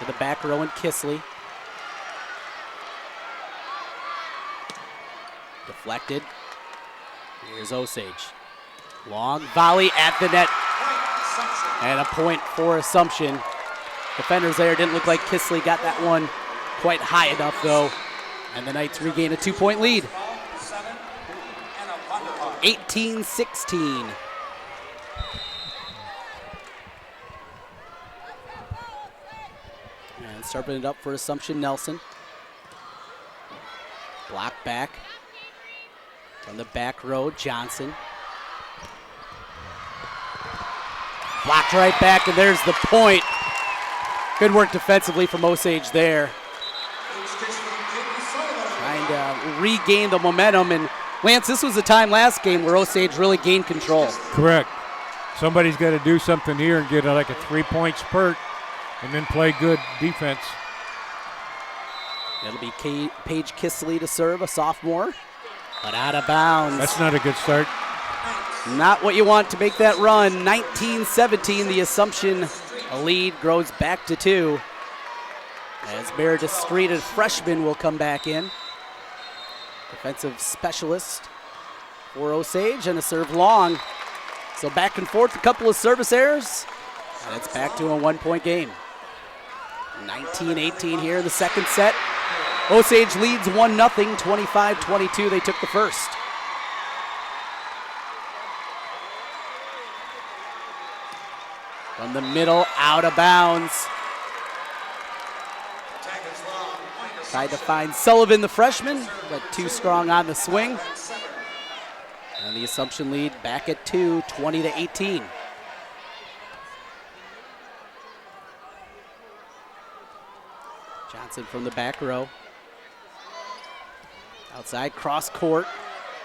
to the back row, and Kisley. Deflected. Here's Osage. Long volley at the net. And a point for Assumption. Defenders there, didn't look like Kisley got that one quite high enough though. And the Knights regain a 2-point lead. 18-16. And serving it up for Assumption Nelson. Block back. From the back row, Johnson. Blocked right back, and there's the point. Good work defensively from Osage there. Trying to regain the momentum. And Lance, this was a time last game where Osage really gained control. Correct. Somebody's got to do something here and get like a 3-point spurt and then play good defense. It'll be Paige Kisley to serve, a sophomore, but out of bounds. That's not a good start. Not what you want to make that run. 19-17, the Assumption lead grows back to 2. As Meredith Street, a freshman, will come back in. Defensive specialist for Osage, and a serve long. So back and forth, a couple of service errors, and it's back to a 1-point game. 19-18 here in the second set. Osage leads 1-0, 25-22. They took the first. From the middle, out of bounds. Tried to find Sullivan, the freshman, but too strong on the swing. And the Assumption lead back at 2, 20-18. Johnson from the back row. Outside cross court,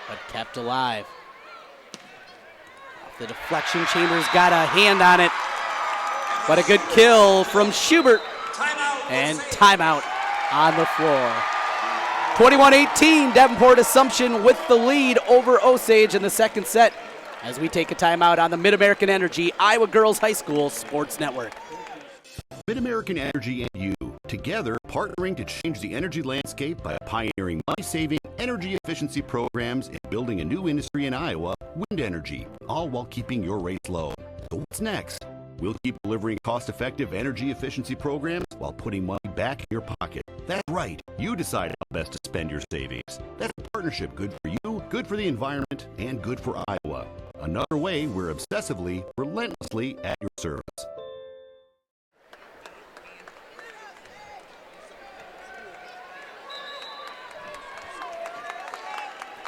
but kept alive. Off the deflection, Chambers got a hand on it. But a good kill from Schubert. And timeout on the floor. 21-18, Davenport Assumption with the lead over Osage in the second set as we take a timeout on the Mid-American Energy Iowa Girls High School Sports Network. Mid-American Energy and you, together partnering to change the energy landscape by pioneering money-saving energy efficiency programs and building a new industry in Iowa, wind energy, all while keeping your rates low. So what's next? We'll keep delivering cost-effective energy efficiency programs while putting money back in your pocket. That's right. You decide how best to spend your savings. That's a partnership good for you, good for the environment, and good for Iowa. Another way we're obsessively, relentlessly at your service.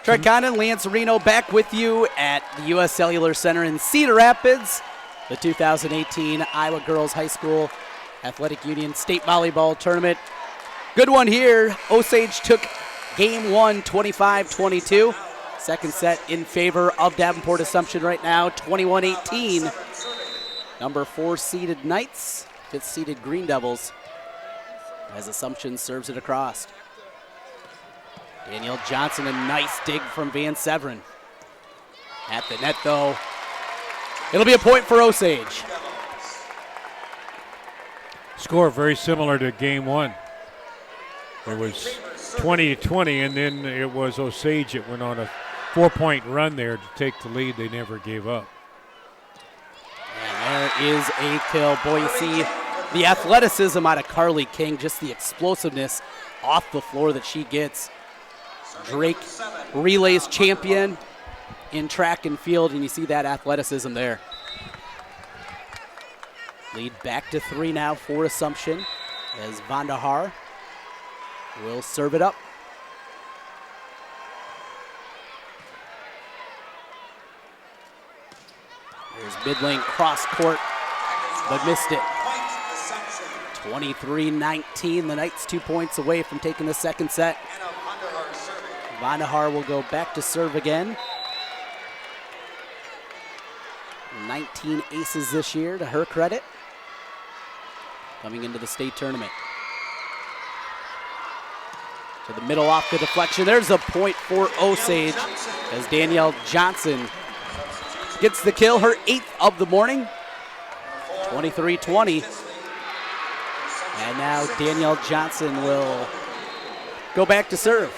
Trey Condon, Lance Reno back with you at the U.S. Cellular Center in Cedar Rapids. The 2018 Iowa Girls High School Athletic Union State Volleyball Tournament. Good one here. Osage took game one, 25-22. Second set in favor of Davenport Assumption right now, 21-18. Number 4 seeded Knights, 5th seeded Green Devils, as Assumption serves it across. Danielle Johnson, a nice dig from Van Severin. At the net though, it'll be a point for Osage. Score very similar to game one. It was 20-20, and then it was Osage that went on a 4-point run there to take the lead. They never gave up. And there is a kill. Boy, you see the athleticism out of Carly King, just the explosiveness off the floor that she gets. Drake relays champion in track and field, and you see that athleticism there. Lead back to 3 now for Assumption as Vandahar will serve it up. There's mid-lane cross court, but missed it. 23-19, the Knights 2 points away from taking the second set. Vandahar will go back to serve again. 19 aces this year to her credit, coming into the state tournament. To the middle off the deflection. There's a point for Osage as Danielle Johnson gets the kill, her 8th of the morning. 23-20. And now Danielle Johnson will go back to serve.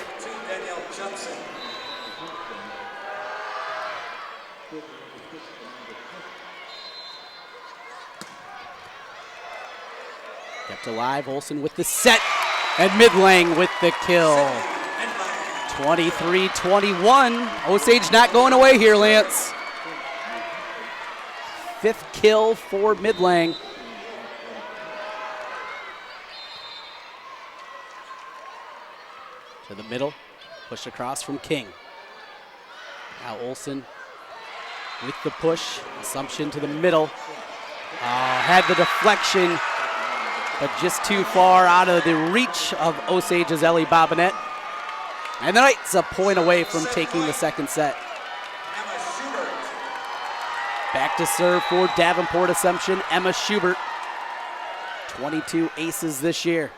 Kept alive, Olsen with the set, and Midlang with the kill. 23-21. Osage not going away here, Lance. 5th kill for Midlang. To the middle, pushed across from King. Now Olsen with the push, Assumption to the middle. Had the deflection, but just too far out of the reach of Osage's Ellie Bobbinet. And the Knights a point away from taking the second set. Back to serve for Davenport Assumption, Emma Schubert. 22 aces this year.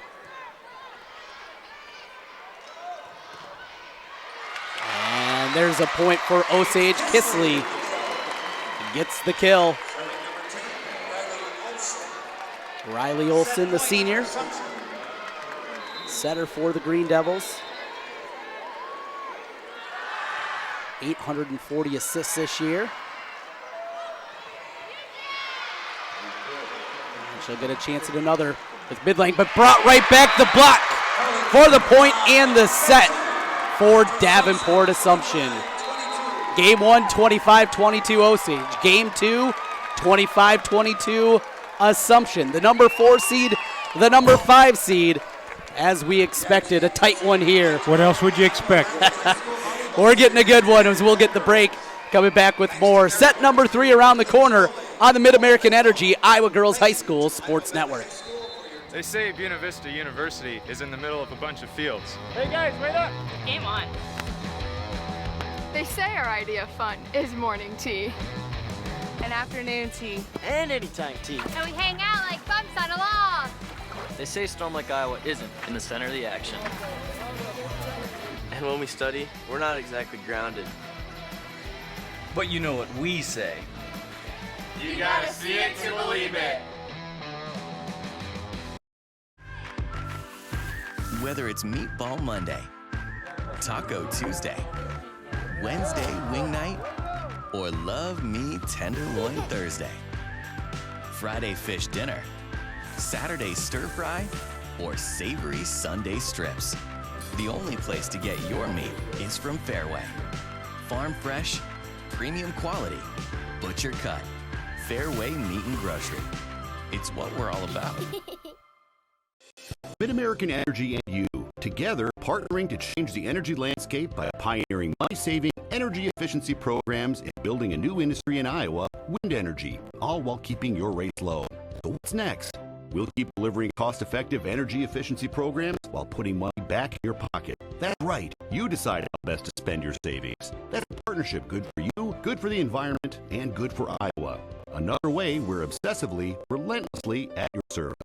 And there's a point for Osage. Kisley gets the kill. Riley Olsen, the senior, setter for the Green Devils. 840 assists this year. And she'll get a chance at another with Midlang, but brought right back the block for the point and the set for Davenport Assumption. Game 1, 25-22 Osage. Game 2, 25-22 Assumption. The number 4 seed, the number 5 seed, as we expected. A tight one here. What else would you expect? We're getting a good one as we'll get the break. Coming back with more. Set number 3 around the corner on the Mid-American Energy Iowa Girls High School Sports Network. They say Buena Vista University is in the middle of a bunch of fields. Hey guys, wait up! Game on. They say our idea of fun is morning tea, and afternoon tea, And anytime tea. And we hang out like bumps on a log. They say Storm Lake, Iowa isn't in the center of the action. And when we study, we're not exactly grounded. But you know what we say. You gotta see it to believe it. Whether it's Meatball Monday, Taco Tuesday, Wednesday Wing Night, or Love Me Tenderloin Thursday, Friday Fish Dinner, Saturday Stir Fry, or Savory Sunday Strips, the only place to get your meat is from Fairway. Farm fresh, premium quality, butcher cut, Fairway Meat and Grocery. It's what we're all about. Mid-American Energy and you, together partnering to change the energy landscape by pioneering money-saving energy efficiency programs and building a new industry in Iowa, wind energy, all while keeping your rates low. So what's next? We'll keep delivering cost-effective energy efficiency programs while putting money back in your pocket. That's right. You decide how best to spend your savings. That's a partnership good for you, good for the environment, and good for Iowa. Another way we're obsessively, relentlessly at your service.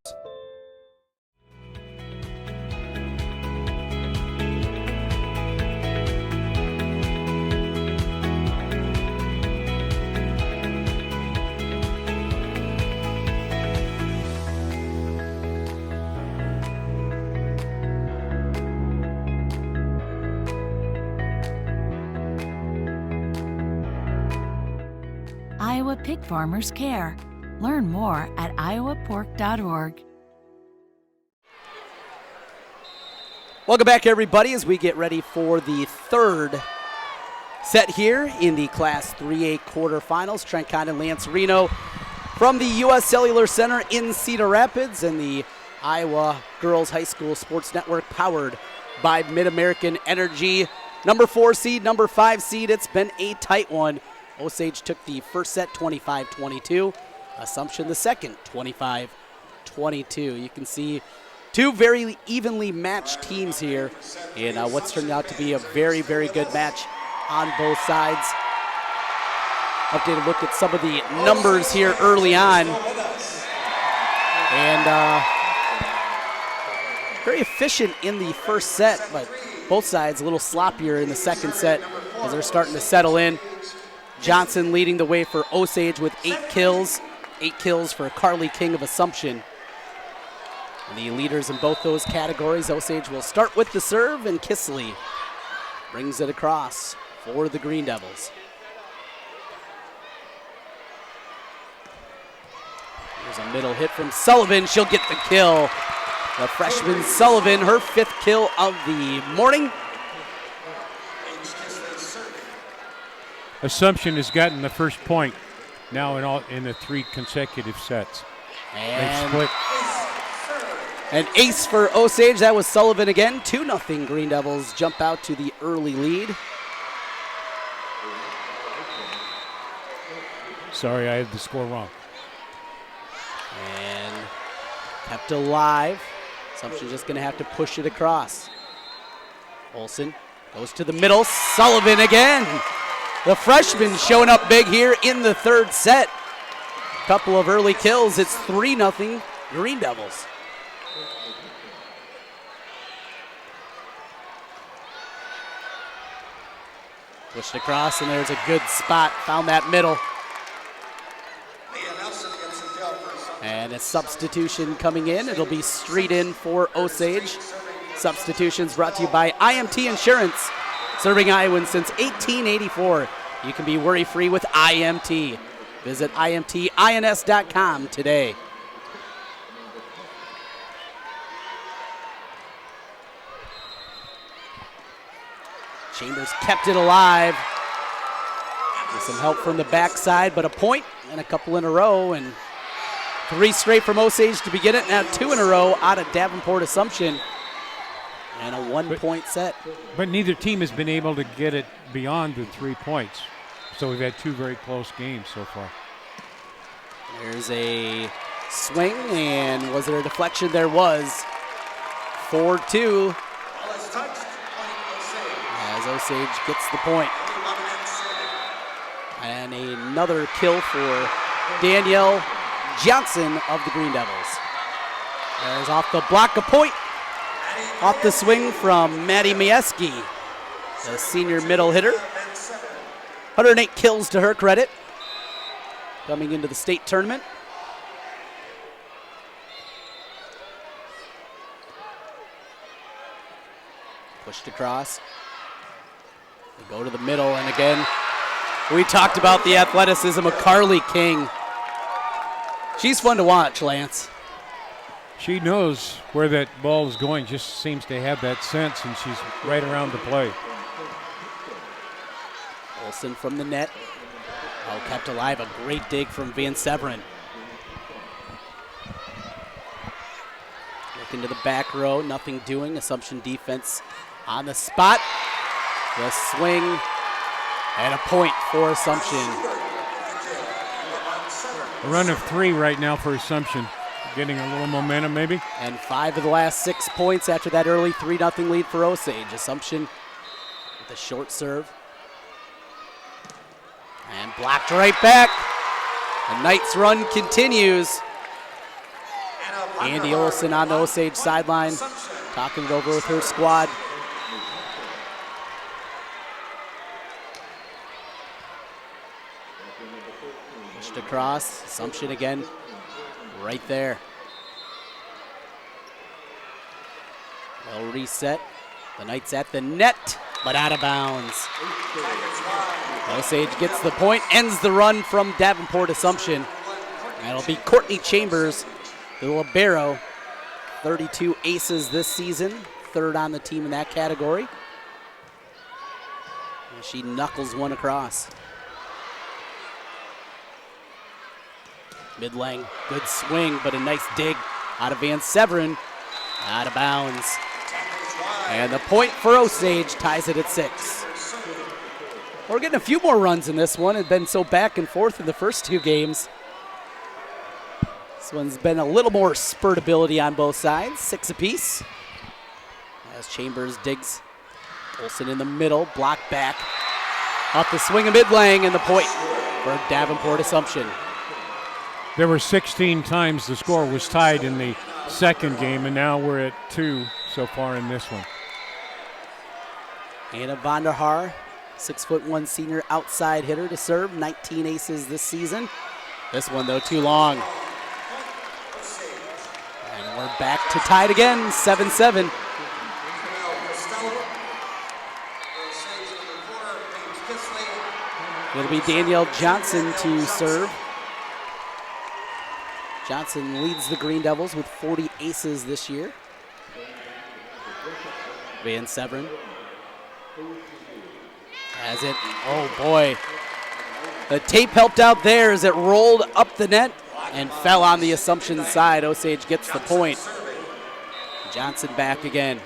Iowa pig farmers care. Learn more at iowapork.org. Welcome back, everybody, as we get ready for the third set here in the Class 3A quarterfinals. Trent Condon, Lance Reno from the U.S. Cellular Center in Cedar Rapids, and the Iowa Girls High School Sports Network, powered by Mid-American Energy. Number 4 seed, number 5 seed. It's been a tight one. Osage took the first set 25-22. Assumption the second 25-22. You can see two very evenly matched teams here in what's turned out to be a very, very good match on both sides. Updated look at some of the numbers here early on. And very efficient in the first set, but both sides a little sloppier in the second set as they're starting to settle in. Johnson leading the way for Osage with 8 kills. 8 kills for Carly King of Assumption. And the leaders in both those categories, Osage will start with the serve, and Kisley brings it across for the Green Devils. There's a middle hit from Sullivan. She'll get the kill. The freshman Sullivan, her 5th kill of the morning. Assumption has gotten the first point now in the 3 consecutive sets. They've split. An ace for Osage. That was Sullivan again. 2-0 Green Devils jump out to the early lead. Sorry, I had the score wrong. And kept alive. Assumption just going to have to push it across. Olsen goes to the middle. Sullivan again. The freshman showing up big here in the third set. Couple of early kills. It's 3-0 Green Devils. Pushed across, and there's a good spot. Found that middle. And a substitution coming in. It'll be Street in for Osage. Substitutions brought to you by IMT Insurance. Serving Iowans since 1884. You can be worry-free with IMT. Visit IMTINS.com today. Chambers kept it alive. With some help from the backside, but a point and a couple in a row, and 3 straight from Osage to begin it. Now 2 in a row out of Davenport Assumption. And a 1-point set. But neither team has been able to get it beyond the 3 points. So we've had 2 very close games so far. There's a swing, and was there a deflection? There was. 4-2. As Osage gets the point. And another kill for Danielle Johnson of the Green Devils. There's off the block, a point. Off the swing from Maddie Mieski, the senior middle hitter. 108 kills to her credit. Coming into the state tournament. Pushed across. They go to the middle, and again, we talked about the athleticism of Carly King. She's fun to watch, Lance. She knows where that ball is going, just seems to have that sense, and she's right around the play. Olsen from the net. Oh, kept alive. A great dig from Van Severin. Back into the back row, nothing doing. Assumption defense on the spot. The swing and a point for Assumption. A run of 3 right now for Assumption. Getting a little momentum maybe. And 5 of the last 6 points after that early 3-0 lead for Osage. Assumption with a short serve. And blocked right back. The Knights run continues. Andy Olson on the Osage sideline, talking it over with her squad. Pushed across, Assumption again, right there. They'll reset. The Knights at the net, but out of bounds. Osage gets the point, ends the run from Davenport Assumption. That'll be Courtney Chambers, the libero, 32 aces this season, 3rd on the team in that category. And she knuckles one across. Midlang, good swing, but a nice dig out of Van Severen, out of bounds. And the point for Osage ties it at 6. We're getting a few more runs in this one. It's been so back and forth in the first 2 games. This one's been a little more spurtability on both sides, 6 apiece. As Chambers digs, Olson in the middle, block back. Off the swing of Midlang and the point for Davenport Assumption. There were 16 times the score was tied in the second game, and now we're at 2 so far in this one. Anna Vonderhaar, 6'1" senior outside hitter to serve, 19 aces this season. This one, though, too long. And we're back to tied again, 7-7. It'll be Danielle Johnson to serve. Johnson leads the Green Devils with 40 aces this year. Van Severen has it. Oh boy. The tape helped out there as it rolled up the net and fell on the Assumption side. Osage gets the point. Johnson back again.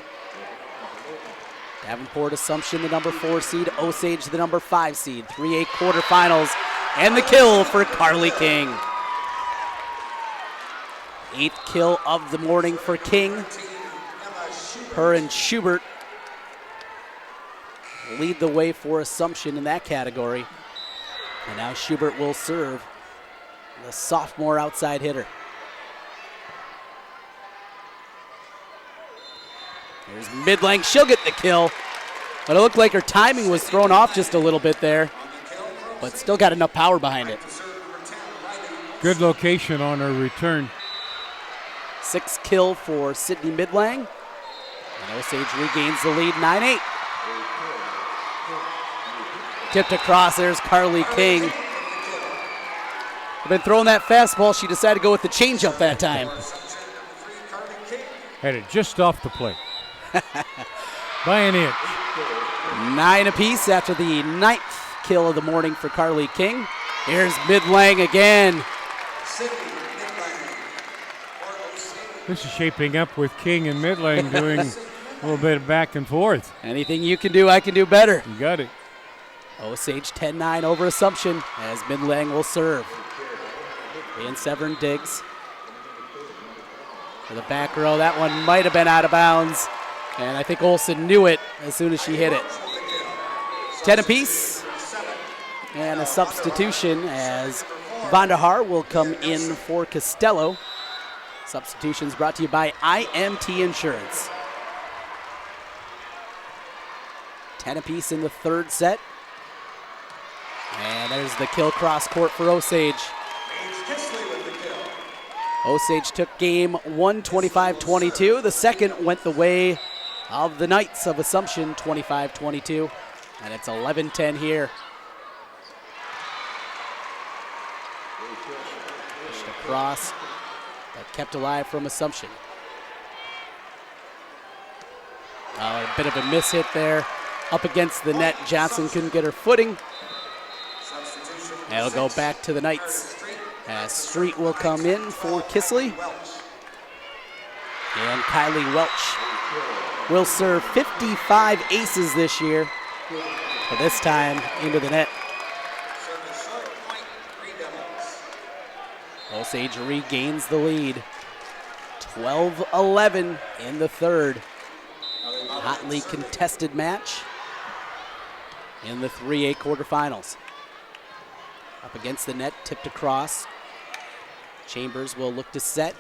Davenport Assumption, the number 4 seed. Osage, the number 5 seed. 3A quarterfinals. And the kill for Carly King. 8th kill of the morning for King. Her and Schubert lead the way for Assumption in that category. And now Schubert will serve, the sophomore outside hitter. Here's Midlang, she'll get the kill. But it looked like her timing was thrown off just a little bit there, but still got enough power behind it. Good location on her return. 6th kill for Sydney Midlang. And Osage regains the lead, 9-8. Tipped across, there's Carly King. I've been throwing that fastball, she decided to go with the changeup that time. Had it just off the plate. By an inch. 9 apiece after the 9th kill of the morning for Carly King. Here's Midlang again. This is shaping up with King and Midlang doing a little bit of back and forth. Anything you can do, I can do better. You got it. Osage 10-9 over Assumption as Midlang will serve. Van Severen digs. For the back row, that one might have been out of bounds. And I think Olson knew it as soon as she hit it. 10 apiece. And a substitution as Vonderhaar will come in for Costello. Substitutions brought to you by IMT Insurance. 10 apiece in the 3rd set. And there's the kill cross court for Osage. Osage took game 1, 25-22. The second went the way of the Knights of Assumption, 25-22. And it's 11-10 here. Pushed across, but kept alive from Assumption. A bit of a miss hit there. Up against the net, Johnson couldn't get her footing. And it'll go back to the Knights as Street will come in for Kisley. And Kylie Welch will serve 55 aces this year, but this time into the net. Osage regains the lead. 12-11 in the third. Hotly contested match in the 3A quarterfinals. Up against the net, tipped across. Chambers will look to set.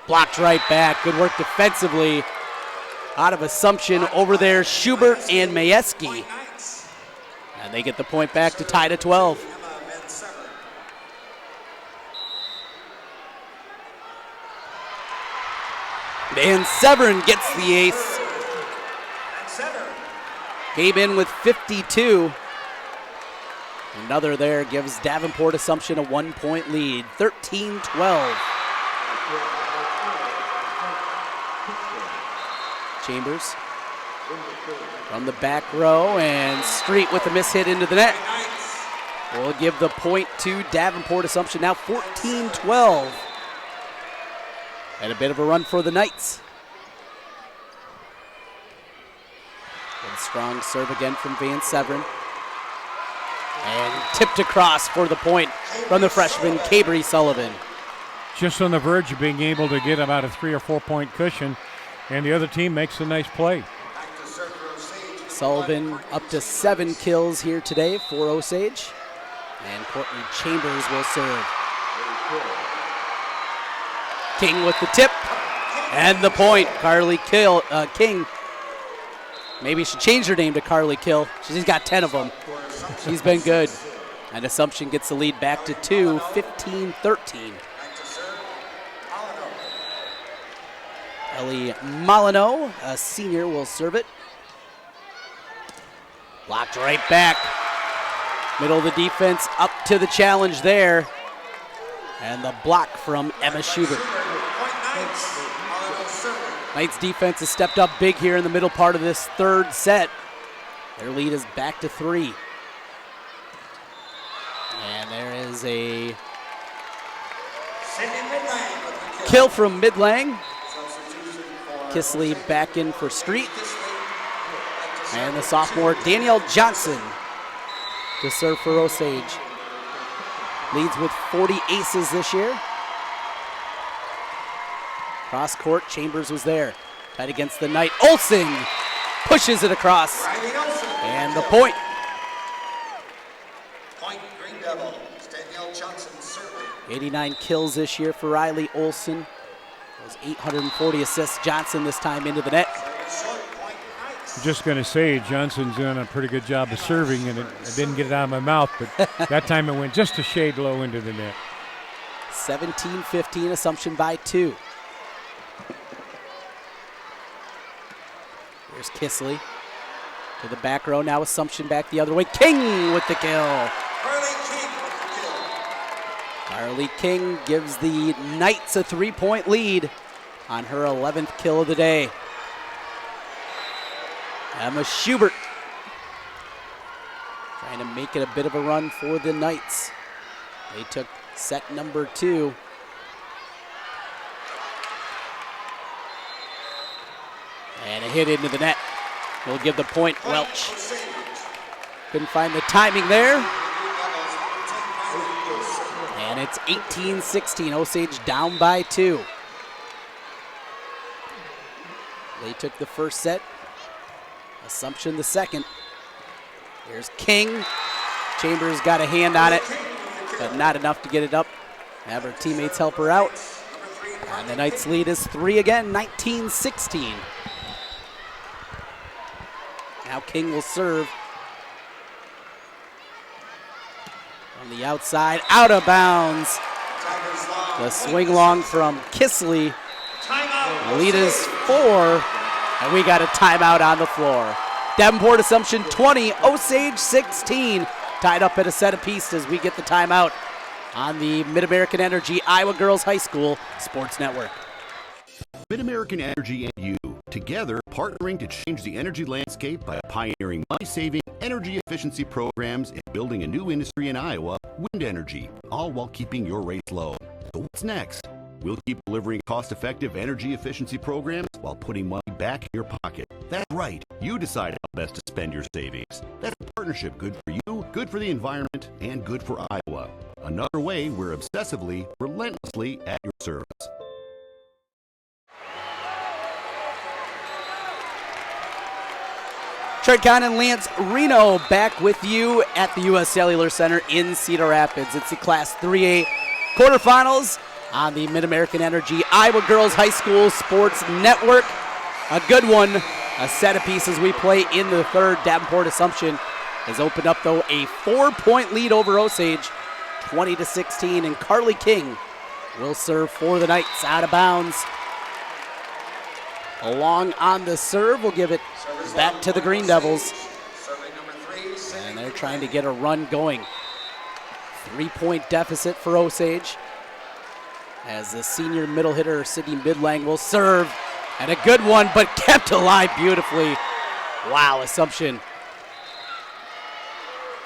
Blocked right back. Good work defensively. Out of Assumption over there, Schubert and Majewski. And they get the point back to tie to 12. And Severn gets the ace. Came in with 52. Another there gives Davenport Assumption a 1-point lead, 13-12. Chambers from the back row, and Street with a mishit into the net. We'll give the point to Davenport Assumption, now 14-12. And a bit of a run for the Knights. And strong serve again from Van Severn. And tipped across for the point from the freshman, Cabry Sullivan. Just on the verge of being able to get about a 3 or 4 point cushion, and the other team makes a nice play. Sullivan up to 7 kills here today for Osage. And Courtney Chambers will serve. King with the tip and the point. Carly King. Maybe she changed her name to Carly Kill. She's got 10 of them. She's been good. And Assumption gets the lead back to 2, 15-13. Ellie Molyneux, a senior, will serve it. Blocked right back. Middle of the defense, up to the challenge there. And the block from Emma Schubert. Knights defense has stepped up big here in the middle part of this third set. Their lead is back to 3. And there is a kill from Midlang. Kisley back in for Street. And the sophomore Danielle Johnson to serve for Osage. Leads with 40 aces this year. Cross court, Chambers was there. Tied against the Knight. Olsen pushes it across. And the point. Point Green Devils. Danielle Johnson serving. 89 kills this year for Riley Olsen. Those 840 assists. Johnson this time into the net. I'm just going to say Johnson's doing a pretty good job of serving, and I didn't get it out of my mouth, but that time it went just a shade low into the net. 17-15, Assumption by 2. Here's Kisley to the back row. Now Assumption back the other way. King with the kill. Carly King gives the Knights a 3-point lead on her 11th kill of the day. Emma Schubert trying to make it a bit of a run for the Knights. They took set number 2. And a hit into the net. We'll give the point Welch. Couldn't find the timing there. And it's 18-16. Osage down by 2. They took the first set. Assumption the second. Here's King. Chambers got a hand on it, but not enough to get it up. Have her teammates help her out. And the Knights lead is 3 again, 19-16. Now King will serve. On the outside, out of bounds. The swing long from Kisley. The lead is 4, and we got a timeout on the floor. Davenport Assumption 20, Osage 16. Tied up at a set apiece as we get the timeout on the Mid-American Energy Iowa Girls High School Sports Network. Mid-American Energy and you, together partnering to change the energy landscape by pioneering money-saving energy efficiency programs and building a new industry in Iowa, wind energy, all while keeping your rates low. So what's next? We'll keep delivering cost-effective energy efficiency programs while putting money back in your pocket. That's right. You decide how best to spend your savings. That's a partnership good for you, good for the environment, and good for Iowa. Another way we're obsessively, relentlessly at your service. Trent Kahn and Lance Reno back with you at the U.S. Cellular Center in Cedar Rapids. It's the Class 3A quarterfinals on the Mid-American Energy Iowa Girls High School Sports Network. A good one, a set of pieces we play in the third. Davenport Assumption has opened up, though, a 4-point lead over Osage, 20-16, and Carly King will serve for the Knights out of bounds. Along on the serve, we'll give it back to the Green Devils. And they're trying to get a run going. 3-point deficit for Osage. As the senior middle hitter, Sydney Midlang, will serve. And a good one, but kept alive beautifully. Wow, Assumption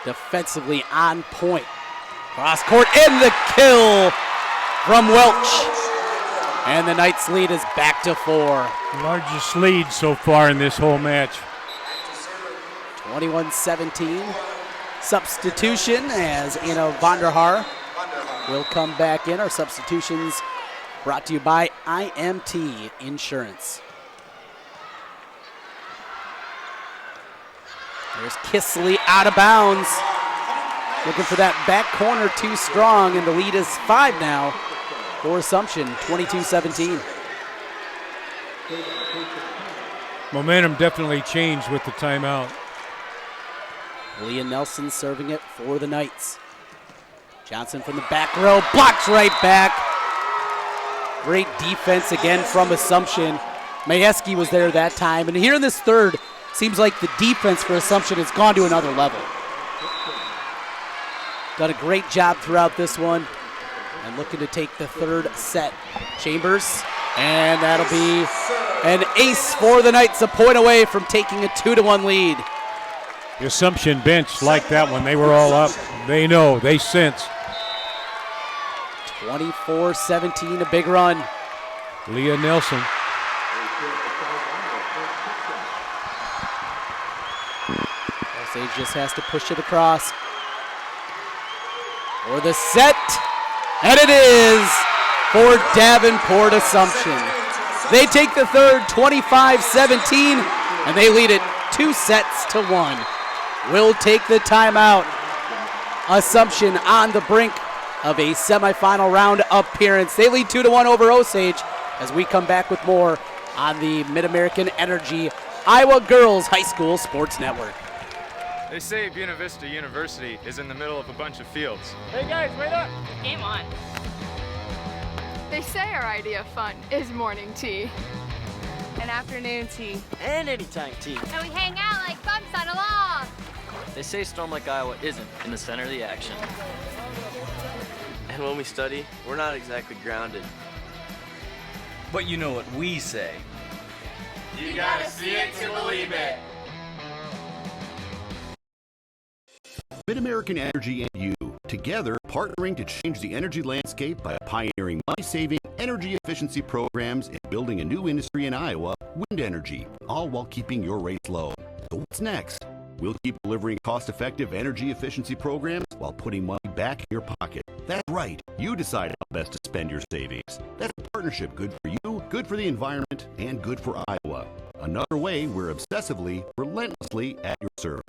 defensively on point. Cross court and the kill from Welch. And the Knights lead is back to 4. Largest lead so far in this whole match. 21-17. Substitution as Anna Vonderhaar will come back in. Our substitutions brought to you by IMT Insurance. There's Kissley out of bounds. Looking for that back corner too strong, and the lead is 5 now for Assumption, 22-17. Momentum definitely changed with the timeout. Leah Nelson serving it for the Knights. Johnson from the back row, blocks right back. Great defense again from Assumption. Majewski was there that time, and here in this third, seems like the defense for Assumption has gone to another level. Done a great job throughout this one, and looking to take the third set. Chambers, and that'll be an ace for the Knights, a point away from taking a 2-1 lead. The Assumption bench liked that one. They were all up. They know, they sense. 24-17, a big run. Leah Nelson. Osage just has to push it across. For the set, and it is for Davenport Assumption. They take the third, 25-17, and they lead it 2-1. Will take the timeout. Assumption on the brink of a semifinal round appearance. They lead 2-1 over Osage as we come back with more on the Mid-American Energy Iowa Girls High School Sports Network. They say Buena Vista University is in the middle of a bunch of fields. Hey guys, wait up! Game on. They say our idea of fun is morning tea, and afternoon tea, And anytime tea. And we hang out like bumps on a log. They say Storm Lake, Iowa isn't in the center of the action. And when we study, we're not exactly grounded. But you know what we say. You gotta see it to believe it. Mid-American Energy and you, together partnering to change the energy landscape by pioneering money-saving, energy efficiency programs and building a new industry in Iowa, wind energy, all while keeping your rates low. So what's next? We'll keep delivering cost-effective energy efficiency programs while putting money back in your pocket. That's right. You decide how best to spend your savings. That's a partnership good for you, good for the environment, and good for Iowa. Another way we're obsessively, relentlessly at your service.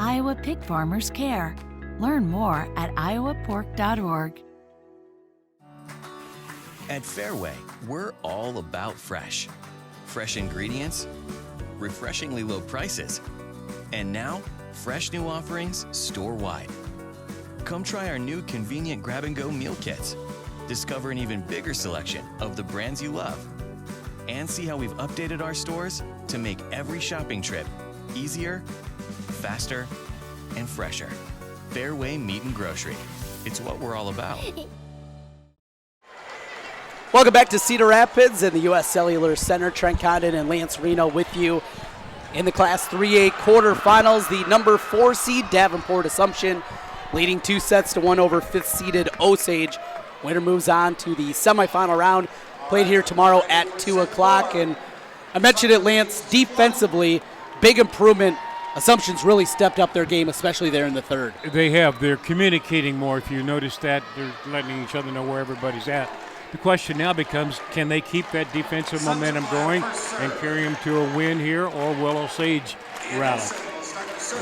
Iowa pig farmers care. Learn more at iowapork.org. At Fairway, we're all about fresh. Fresh ingredients, refreshingly low prices, and now, fresh new offerings store-wide. Come try our new convenient grab-and-go meal kits. Discover an even bigger selection of the brands you love. and see how we've updated our stores to make every shopping trip easier, faster, and fresher. Fairway Meat and Grocery. It's what we're all about. Welcome back to Cedar Rapids and the U.S. Cellular Center. Trent Condon and Lance Reno with you in the Class 3A quarterfinals. The number 4 seed Davenport Assumption leading 2-1 over 5th-seeded Osage. Winner moves on to the semifinal round, played here tomorrow at 2 o'clock. And I mentioned it, Lance, defensively, big improvement. Assumption's really stepped up their game, especially there in the third. They have. They're communicating more. If you notice that, they're letting each other know where everybody's at. The question now becomes, can they keep that defensive momentum going and carry them to a win here, or will Osage rally?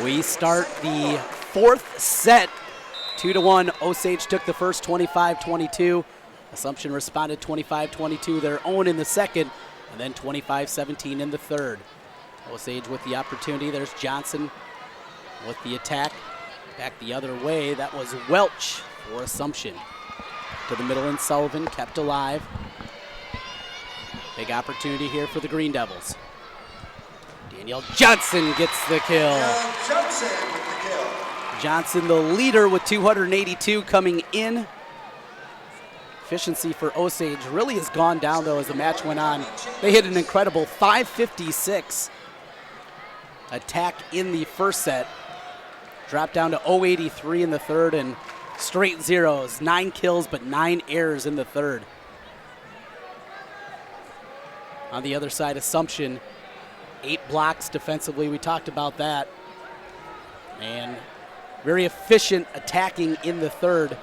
We start the 4th set, 2-1. Osage took the first 25-22. Assumption responded 25-22, their own in the second, and then 25-17 in the third. Osage with the opportunity. There's Johnson with the attack. Back the other way. That was Welch for Assumption. To the middle, and Sullivan kept alive. Big opportunity here for the Green Devils. Danielle Johnson gets the kill. Johnson, the leader, with 282 coming in. Efficiency for Osage really has gone down, though, as the match went on. They hit an incredible 556 attack in the first set. Dropped down to 083 in the third, and straight zeros. 9 kills, but 9 errors in the third. On the other side, Assumption, 8 blocks defensively. We talked about that. And very efficient attacking in the third.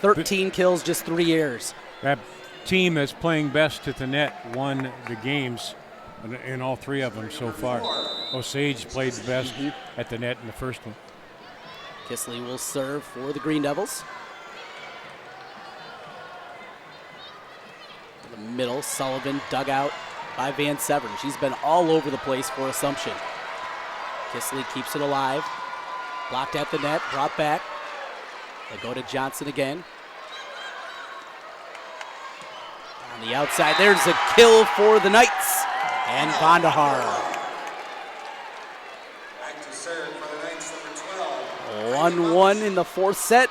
13 kills, just 3 errors. That team that's playing best at the net won the games in all 3 of them so far. Osage played the best at the net in the first one. Kisley will serve for the Green Devils. In the middle, Sullivan dug out by Van Severn. She's been all over the place for Assumption. Kisley keeps it alive. Blocked at the net, brought back. They go to Johnson again. On the outside, there's a kill for the Knights. And Vandahar. 1-1 in the 4th set.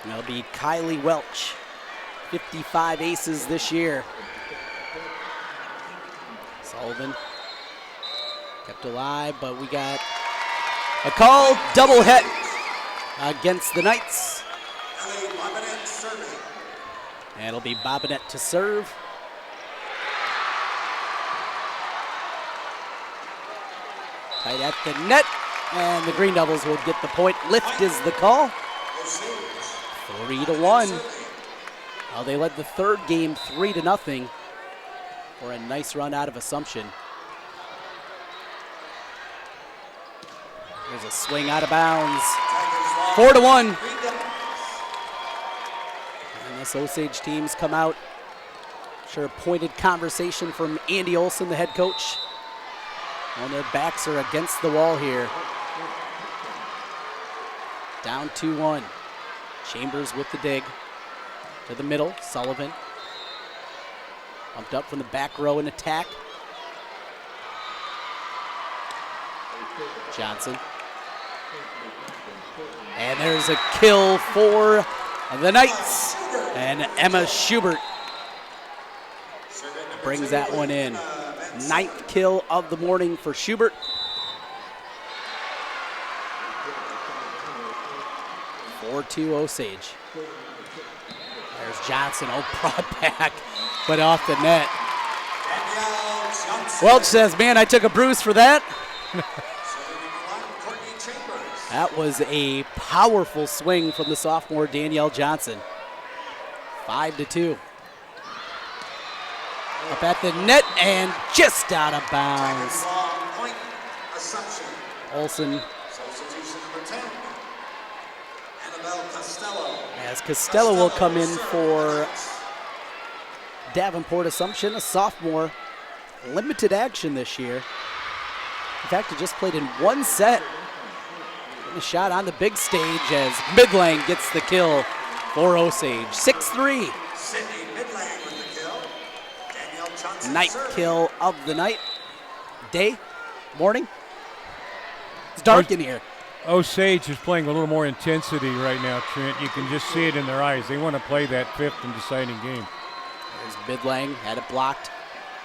And that'll be Kylie Welch. 55 aces this year. Sullivan kept alive, but we got a call, double hit against the Knights. And it'll be Bobinette to serve. Tight at the net, and the Green Devils will get the point. Lift is the call. 3-1. Well, they led the third game 3-0 for a nice run out of Assumption. There's a swing out of bounds. 4-1. And this Osage team's come out. Sure, pointed conversation from Andy Olson, the head coach. And their backs are against the wall here. Down 2-1. Chambers with the dig. To the middle, Sullivan. Pumped up from the back row in attack. Johnson. And there's a kill for the Knights. And Emma Schubert brings that one in. 9th kill of the morning for Schubert. (4-2) Osage. There's Johnson, brought back, but off the net. Welch says, man, I took a bruise for that. That was a powerful swing from the sophomore Danielle Johnson. 5-2. Up at the net and just out of bounds. Olsen. As Costello will come in for Davenport Assumption, a sophomore. Limited action this year. In fact, he just played in 1 set. Getting a shot on the big stage as Midlang gets the kill for Osage. 6-3. Sydney Midland with the kill. Danielle Johnson Night serving. kill of the night. Day? Morning? It's dark in here. Osage is playing a little more intensity right now, Trent. You can just see it in their eyes. They want to play that fifth and deciding game. There's Midlang, had it blocked.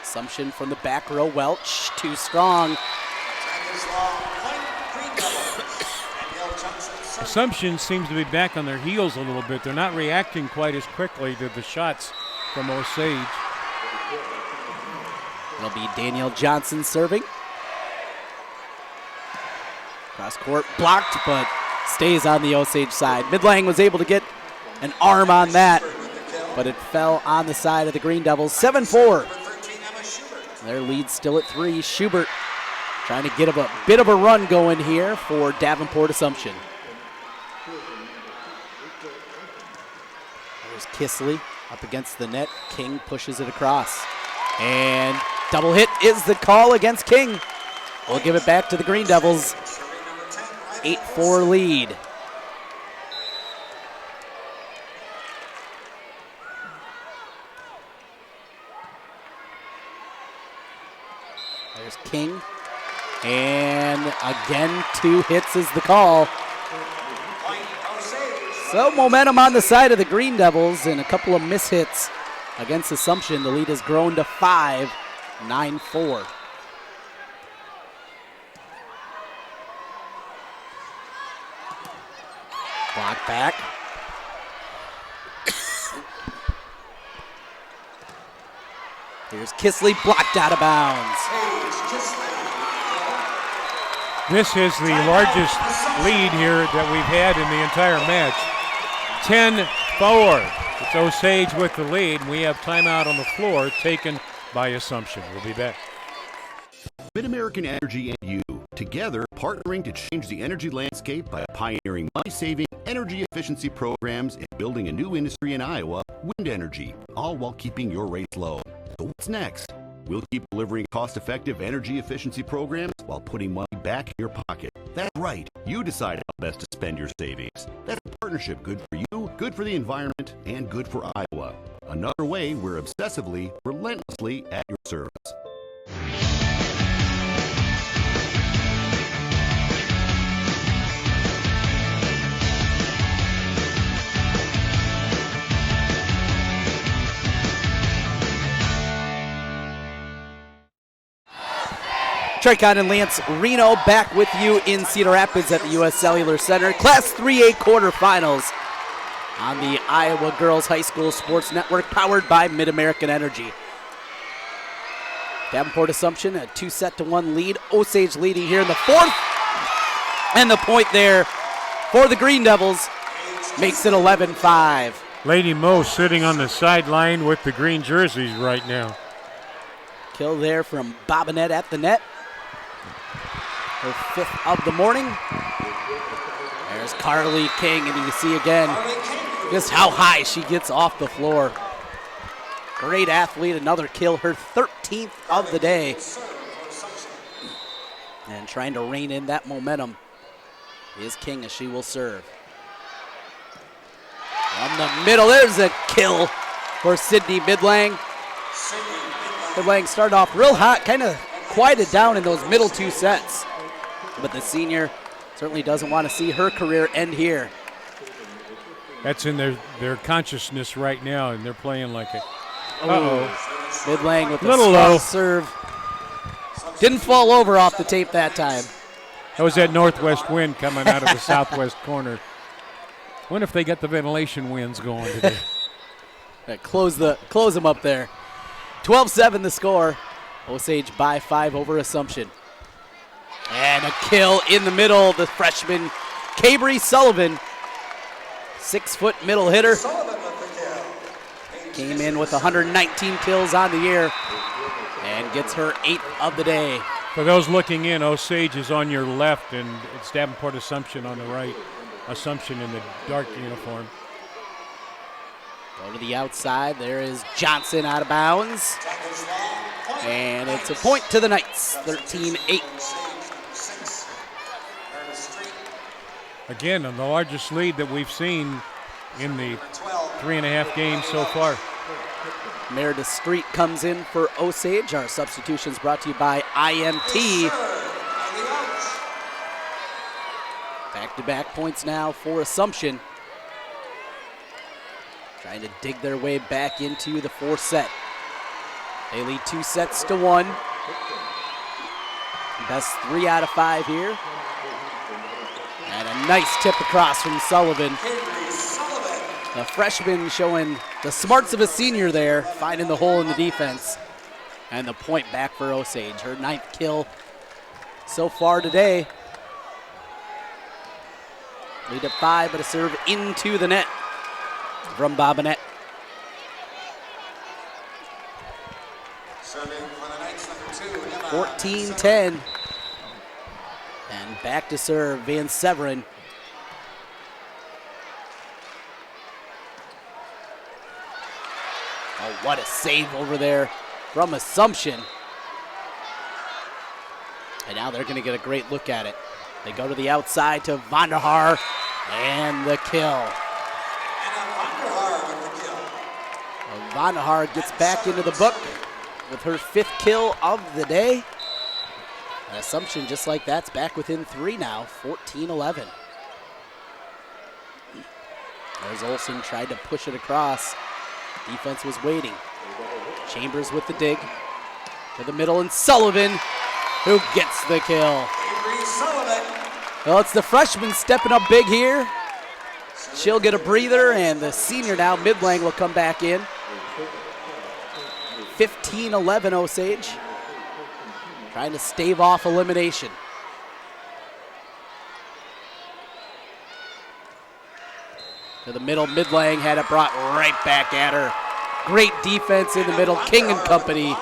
Assumption from the back row. Welch, too strong. Time is long. Point Green Devils. Danielle Johnson serving. Assumption seems to be back on their heels a little bit. They're not reacting quite as quickly to the shots from Osage. It'll be Danielle Johnson serving. Cross court blocked, but stays on the Osage side. Midlang was able to get an arm on that, but it fell on the side of the Green Devils. 7-4. Their lead still at 3. Schubert trying to get a bit of a run going here for Davenport Assumption. There's Kisley up against the net. King pushes it across. And double hit is the call against King. We'll give it back to the Green Devils. 8-4 lead. There's King. And again, 2 hits is the call. So momentum on the side of the Green Devils and a couple of mishits against Assumption. The lead has grown to 5, 9-4. Block back. Here's Kisley, blocked out of bounds. This is the largest lead here that we've had in the entire match. 10-4. It's Osage with the lead. We have timeout on the floor taken by Assumption. We'll be back. Mid-American Energy and you, together partnering to change the energy landscape by pioneering money-saving energy efficiency programs and building a new industry in Iowa, wind energy, all while keeping your rates low. So what's next? We'll keep delivering cost-effective energy efficiency programs while putting money back in your pocket. That's right. You decide how best to spend your savings. That's a partnership good for you, good for the environment, and good for Iowa. Another way we're obsessively, relentlessly at your service. Tricon and Lance Reno back with you in Cedar Rapids at the U.S. Cellular Center. Class 3A quarterfinals on the Iowa Girls High School Sports Network, powered by Mid-American Energy. Davenport Assumption a 2-1 lead. Osage leading here in the 4th. And the point there for the Green Devils makes it 11-5. Lady Mo sitting on the sideline with the green jerseys right now. Kill there from Bobinette at the net. Her 5th of the morning. There's Carly King, and you see again just how high she gets off the floor. Great athlete, another kill, her 13th of the day. And trying to rein in that momentum is King as she will serve. From the middle, there's a kill for Sydney Midlang. Midlang started off real hot, kind of quieted down in those middle 2 sets. But the senior certainly doesn't want to see her career end here. That's in their consciousness right now, and they're playing like it. Midlang with a strong serve. Didn't fall over off the tape that time. That was that northwest wind coming out of the southwest corner. Wonder if they got the ventilation winds going today. Close them up there. 12-7 the score. Osage by 5 over Assumption. And a kill in the middle, the freshman Cabry Sullivan. 6-foot middle hitter. Came in with 119 kills on the year and gets her 8th of the day. For those looking in, Osage is on your left, and it's Davenport Assumption on the right. Assumption in the dark uniform. Go to the outside. There is Johnson out of bounds. And it's a point to the Knights, 13-8. Again, on the largest lead that we've seen in the 3.5 games so far. Meredith Street comes in for Osage. Our substitutions brought to you by IMT. Back-to-back points now for Assumption. Trying to dig their way back into the fourth set. They lead 2-1. Best 3 out of 5 here. And a nice tip across from Sullivan. The freshman showing the smarts of a senior there, finding the hole in the defense. And the point back for Osage. Her 9th kill so far today. Lead at 5, but a serve into the net from Bobinette. Serving for the Knights, number 2, Emma. 14-10. And back to serve, Van Severin. Oh, what a save over there from Assumption. And now they're going to get a great look at it. They go to the outside to Vonderhaar, and the kill. Vonderhaar gets back into the book with her 5th kill of the day. And Assumption, just like that's back within 3 now, 14-11. There's Olsen, tried to push it across. Defense was waiting. Chambers with the dig to the middle, and Sullivan, who gets the kill. Well, it's the freshman stepping up big here. She'll get a breather, and the senior now, Midlang, will come back in. 15-11 Osage. Trying to stave off elimination. To the middle, Midlang had it brought right back at her. Great defense in the middle, King and company.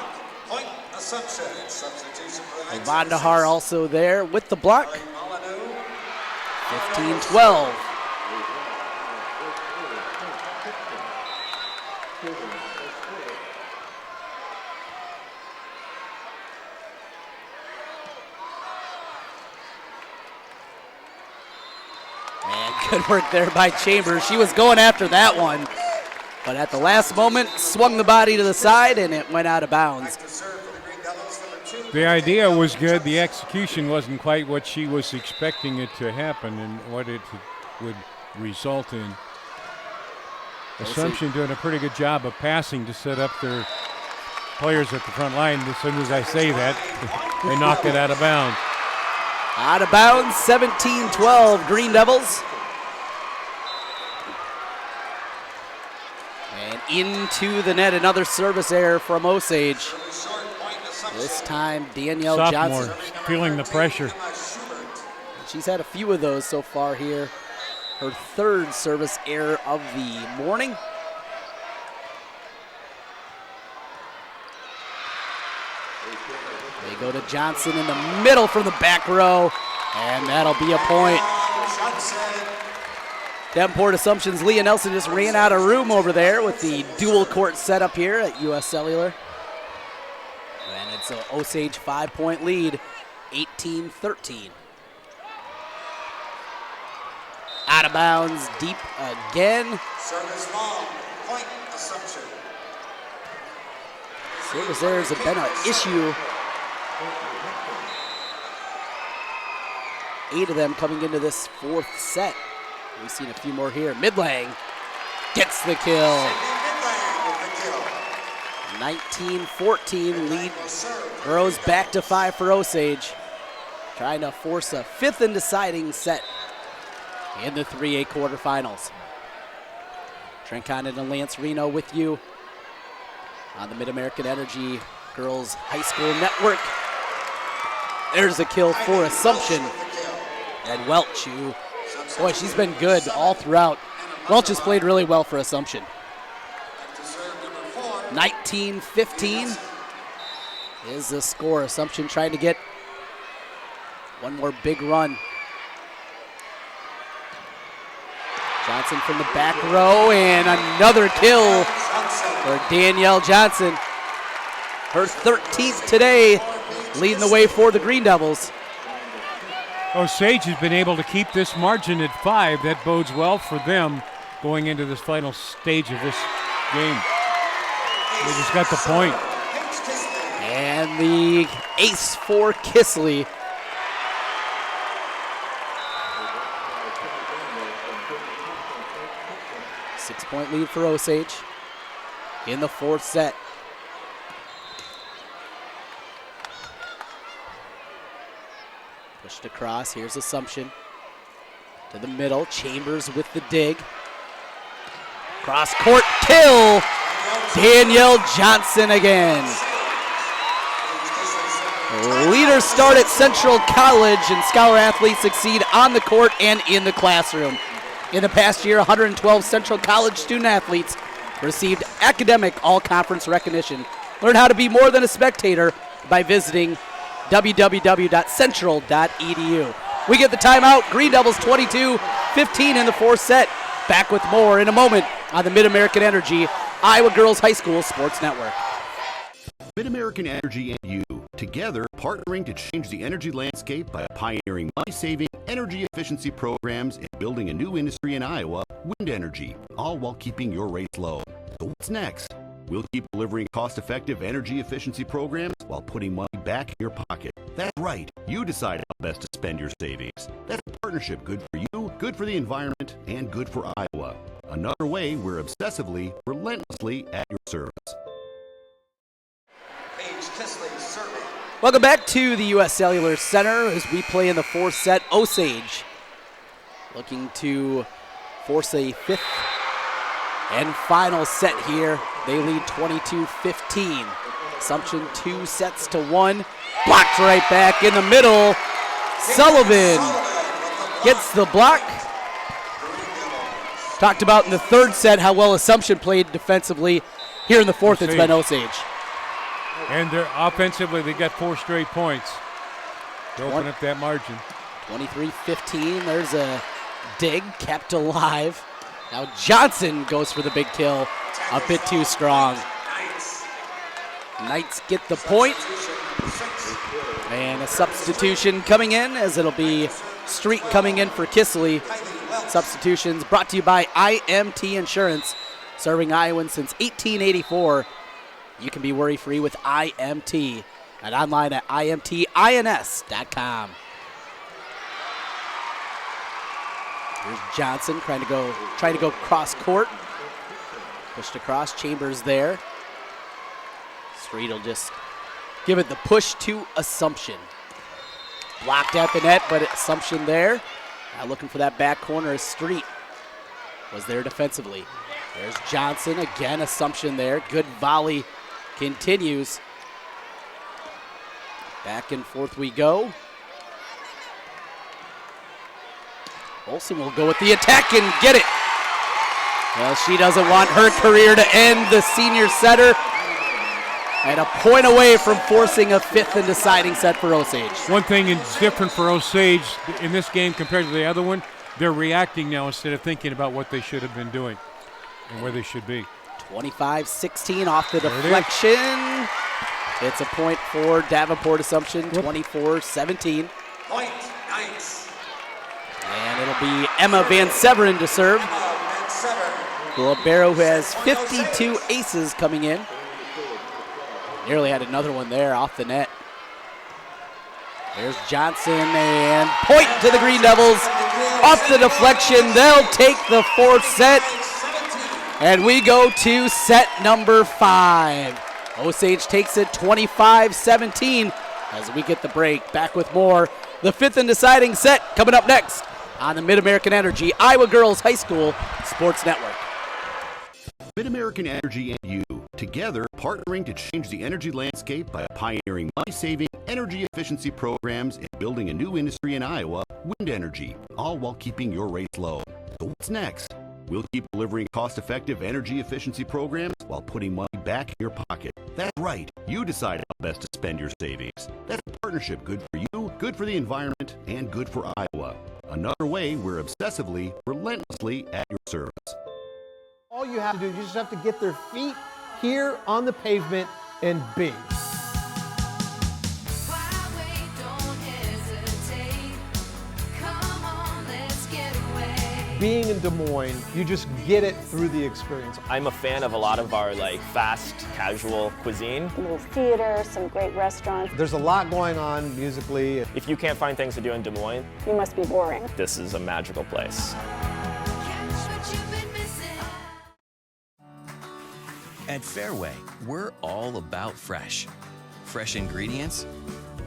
Vonderhaar also there with the block. 15-12. And good work there by Chambers. She was going after that one, but at the last moment, swung the body to the side and it went out of bounds. The idea was good. The execution wasn't quite what she was expecting it to happen and what it would result in. Assumption doing a pretty good job of passing to set up their players at the front line. As soon as I say that, they knock it out of bounds. Out of bounds, 17-12, Green Devils. And into the net, another service error from Osage. This time, Danielle Sophomore, Johnson. feeling the pressure. She's had a few of those so far here. Her 3rd service error of the morning. They go to Johnson in the middle from the back row, and that'll be a point. Davenport Assumption's Leah Nelson just ran out of room over there with the dual court setup here at US Cellular. And it's an Osage 5-point lead, 18-13. Out of bounds, deep again. Service long, point Assumption. Service errors have been an issue. 8 of them coming into this 4th set. We've seen a few more here. Midlang gets the kill. 19-14, lead grows back to 5 for Osage. Trying to force a 5th and deciding set in the 3A quarterfinals. Trent Condon and Lance Reno with you on the Mid-American Energy Girls High School Network. There's a kill for Assumption. And Welch, who, boy, she's been good all throughout. Welch has played really well for Assumption. 19-15 is the score. Assumption trying to get one more big run. Johnson from the back row, and another kill for Danielle Johnson. Her 13th today, leading the way for the Green Devils. Osage has been able to keep this margin at 5. That bodes well for them going into this final stage of this game. They just got the point. And the ace for Kisly. Six-point lead for Osage in the fourth set. Pushed across, here's Assumption. To the middle, Chambers with the dig. Cross court kill, Danielle Johnson again. Leaders start at Central College, and Scholar athletes succeed on the court and in the classroom. In the past year, 112 Central College student athletes received academic all-conference recognition. Learn how to be more than a spectator by visiting www.central.edu. We get the timeout. Green Devils 22-15 in the fourth set. Back with more in a moment on the Mid-American Energy Iowa Girls High School Sports Network. Mid-American Energy and you, together partnering to change the energy landscape by pioneering money-saving, energy efficiency programs and building a new industry in Iowa, wind energy, all while keeping your rates low. So what's next? We'll keep delivering cost-effective energy efficiency programs while putting money back in your pocket. That's right. You decide how best to spend your savings. That's a partnership good for you, good for the environment, and good for Iowa. Another way we're obsessively, relentlessly at your service. Welcome back to the U.S. Cellular Center as we play in the fourth set. Osage looking to force a fifth and final set here. They lead 22-15. Assumption 2-1. Blocked right back in the middle. Sullivan gets the block. Talked about in the third set how well Assumption played defensively. Here in the fourth, it's been Osage. And they're offensively, they got 4 straight points to open up that margin. 23-15. There's a dig kept alive. Now Johnson goes for the big kill. A bit too strong. Knights get the point. And a substitution coming in as it'll be Street coming in for Kisly. Substitutions brought to you by IMT Insurance, serving Iowans since 1884. You can be worry-free with IMT and online at imtins.com. Here's Johnson trying to go cross court. Pushed across, Chambers there. Street will just give it the push to Assumption. Blocked at the net, but Assumption there. Now looking for that back corner as Street was there defensively. There's Johnson, again Assumption there. Good volley continues. Back and forth we go. Olsen will go with the attack and get it. Well, she doesn't want her career to end, the senior setter. And a point away from forcing a fifth and deciding set for Osage. One thing is different for Osage in this game compared to the other one, they're reacting now instead of thinking about what they should have been doing and where they should be. 25-16 off the deflection. It's a point for Davenport Assumption, 24-17. Point, Knights. And it'll be Emma Van Severen to serve. The libero who has 52 aces coming in. Nearly had another one there off the net. There's Johnson and point to the Green Devils. Off the deflection, they'll take the fourth set. And we go to set number 5. Osage takes it 25-17 as we get the break. Back with more. The fifth and deciding set coming up next on the Mid-American Energy Iowa Girls High School Sports Network. Mid-American Energy and you, together partnering to change the energy landscape by pioneering money-saving, energy efficiency programs and building a new industry in Iowa, wind energy, all while keeping your rates low. So what's next? We'll keep delivering cost-effective energy efficiency programs while putting money back in your pocket. That's right. You decide how best to spend your savings. That's a partnership good for you, good for the environment, and good for Iowa. Another way we're obsessively, relentlessly at your service. All you have to do, you just have to get their feet here on the pavement and bing. being in Des Moines, you just get it through the experience. I'm a fan of a lot of our fast, casual cuisine. A little theater, some great restaurants. There's a lot going on musically. If you can't find things to do in Des Moines, You must be boring. this is a magical place. At Fairway, we're all about fresh. Fresh ingredients,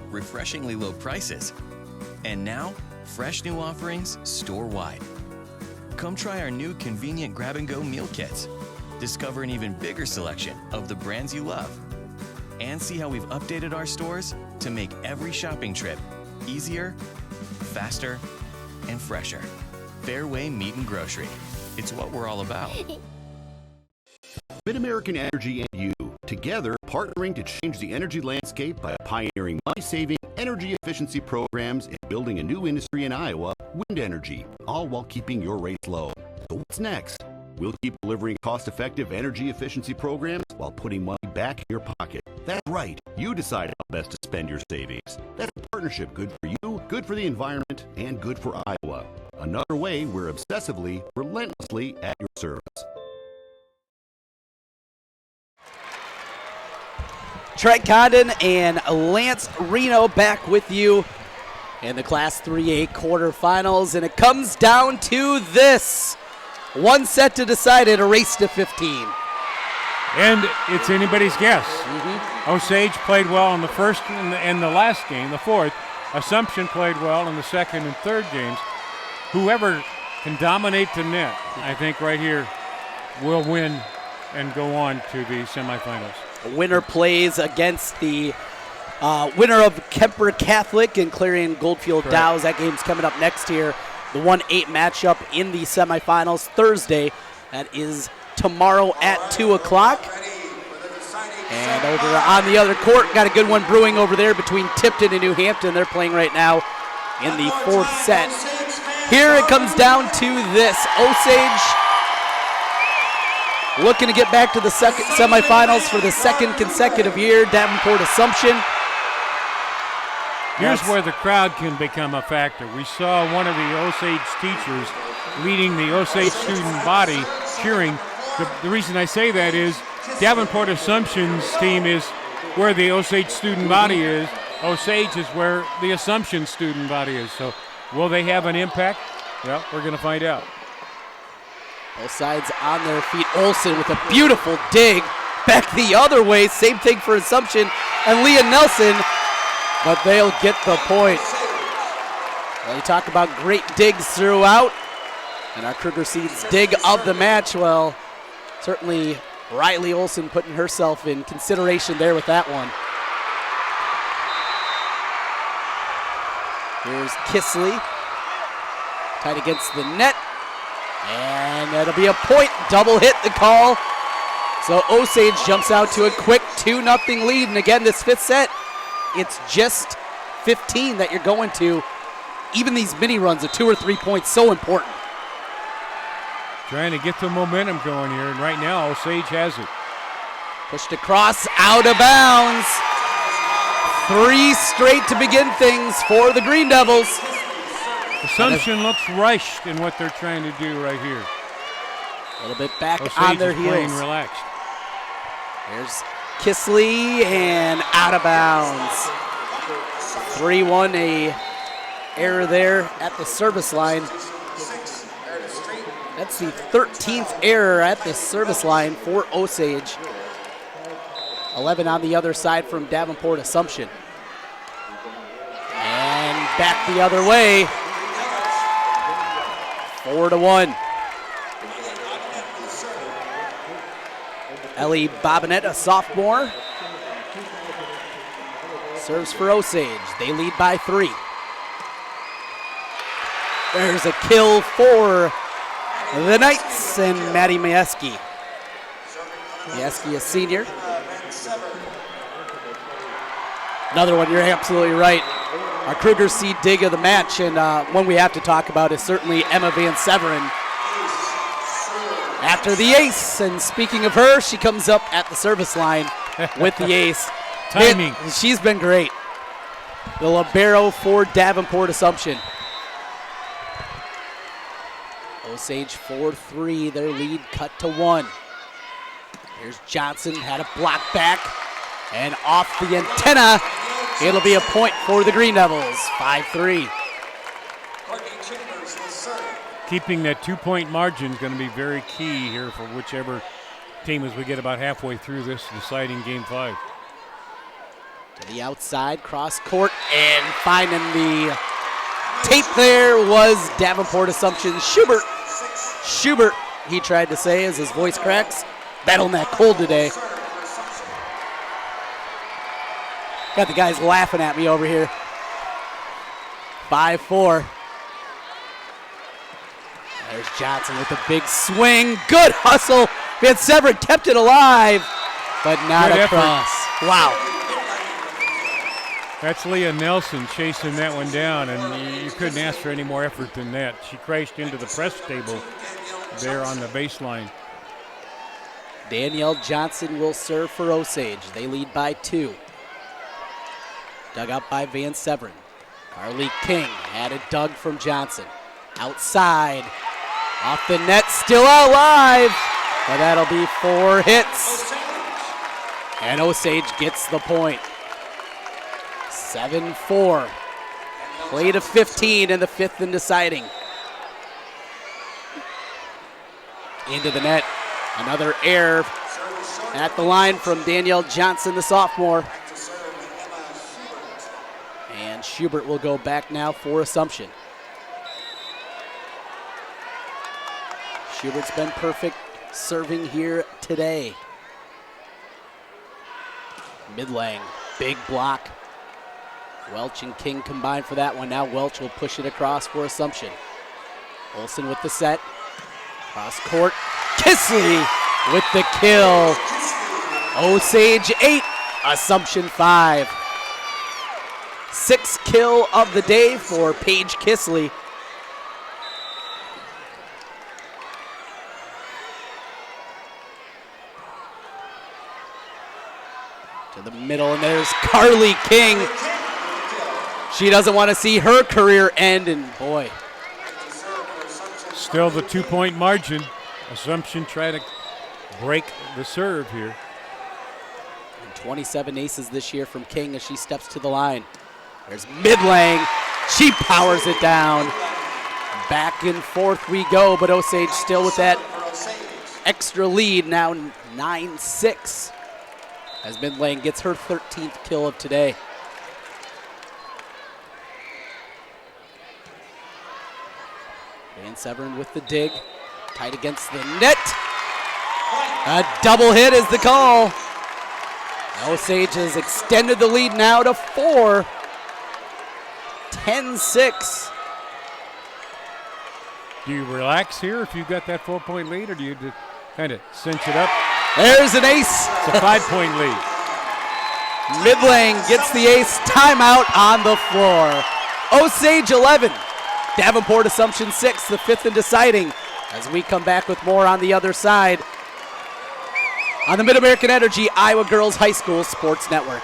refreshingly low prices, and now, fresh new offerings store-wide. Come try our new convenient grab-and-go meal kits. Discover an even bigger selection of the brands you love. And see how we've updated our stores to make every shopping trip easier, faster, and fresher. Fairway Meat and Grocery. It's what we're all about. Mid-American Energy and you, together partnering to change the energy landscape by pioneering money-saving energy efficiency programs and building a new industry in Iowa, wind energy, all while keeping your rates low. So what's next? We'll keep delivering cost-effective energy efficiency programs while putting money back in your pocket. That's right. You decide how best to spend your savings. That's a partnership good for you, good for the environment, and good for Iowa. Another way we're obsessively, relentlessly at your service. Trent Condon and Lance Reno back with you in the Class 3A quarterfinals, and it comes down to this. One set to decide it, a race to 15. And it's anybody's guess. Osage played well in the first and the last game, the fourth. Assumption played well in the second and third games. Whoever can dominate the net, I think right here, will win and go on to the semifinals. Winner plays against the winner of Kemper Catholic and Clarion Goldfield Dows. That game's coming up next year. The 1-8 matchup in the semifinals Thursday. That is tomorrow at 2 o'clock. And over on the other court, got a good one brewing over there between Tipton and New Hampton. They're playing right now in the fourth set. Here it comes down to this. Osage looking to get back to the second semifinals for the second consecutive year. Davenport Assumption. Here's where the crowd can become a factor. We saw one of the Osage teachers leading the Osage student body cheering. The reason I say that is Davenport Assumption's team is where the Osage student body is. Osage is where the Assumption student body is. So will they have an impact? Well, we're going to find out. Both sides on their feet. Olsen with a beautiful dig back the other way. Same thing for Assumption and Leah Nelson, but they'll get the point. Well, you talk about great digs throughout, and our Kruger Seeds dig of the match. Well, certainly Riley Olsen putting herself in consideration there with that one. Here's Kisley, tied against the net. And that'll be a point. Double hit the call. So Osage jumps out to a quick 2-0 lead. And again, this fifth set, it's just 15 that you're going to. Even these mini runs of 2 or 3 points, so important. Trying to get the momentum going here. And right now, Osage has it. Pushed across, out of bounds. 3 straight to begin things for the Green Devils. Assumption looks rushed in what they're trying to do right here. A little bit back Osage on their is heels. playing relaxed. There's Kisley and out of bounds. 3-1, a error there at the service line. That's the 13th error at the service line for Osage. 11 on the other side from Davenport Assumption. And back the other way. 4-1. Ellie Bobbinet, a sophomore, serves for Osage. They lead by 3. There's a kill for the Knights and Maddie Majewski. Majewski, a senior. Another one, you're absolutely right. Our Kruger Seed dig of the match, and one we have to talk about is certainly Emma Van Severen. After the ace, and speaking of her, she comes up at the service line with the ace. Timing. She's been great. The libero for Davenport Assumption. Osage 4-3, their lead cut to 1. Here's Johnson, had a block back, and off the antenna. It'll be a point for the Green Devils, 5-3. Keeping that 2-point margin is going to be very key here for whichever team as we get about halfway through this deciding Game 5. To the outside, cross court, and finding the tape there was Davenport Assumption Schubert, he tried to say as his voice cracks. Battling that cold today. Got the guys laughing at me over here. 5-4. There's Johnson with a big swing. Good hustle. Van Severn kept it alive, but not across. Wow. That's Leah Nelson chasing that one down, and you couldn't ask for any more effort than that. She crashed into the press table there on the baseline. Danielle Johnson will serve for Osage. They lead by 2. Dug up by Van Severn. Carly King had it dug from Johnson. Outside. Off the net, still alive. But that'll be 4 hits. And Osage gets the point. 7-4. Play to 15 in the 5th and deciding. Into the net. Another error at the line from Danielle Johnson, the sophomore. And Schubert will go back now for Assumption. Schubert's been perfect serving here today. Midlang, big block. Welch and King combined for that one. Now Welch will push it across for Assumption. Olsen with the set. Cross court. Kisley with the kill. Osage 8, Assumption 5. 6th kill of the day for Paige Kisley. To the middle, and there's Carly King. She doesn't want to see her career end, and boy. Still the 2-point margin. Assumption try to break the serve here. And 27 aces this year from King as she steps to the line. There's Midlang. She powers it down. Back and forth we go, but Osage still with that extra lead, now 9-6. As Midlang gets her 13th kill of today. Van Severn with the dig. Tight against the net. A double hit is the call. Osage has extended the lead now to 4. 10-6. Do you relax here if you've got that 4-point lead, or do you just kind of cinch it up? There's an ace. It's a 5-point lead. Midlang gets the ace. Timeout on the floor. Osage 11. Davenport Assumption 6, the 5th and deciding. As we come back with more on the other side on the Mid-American Energy Iowa Girls High School Sports Network.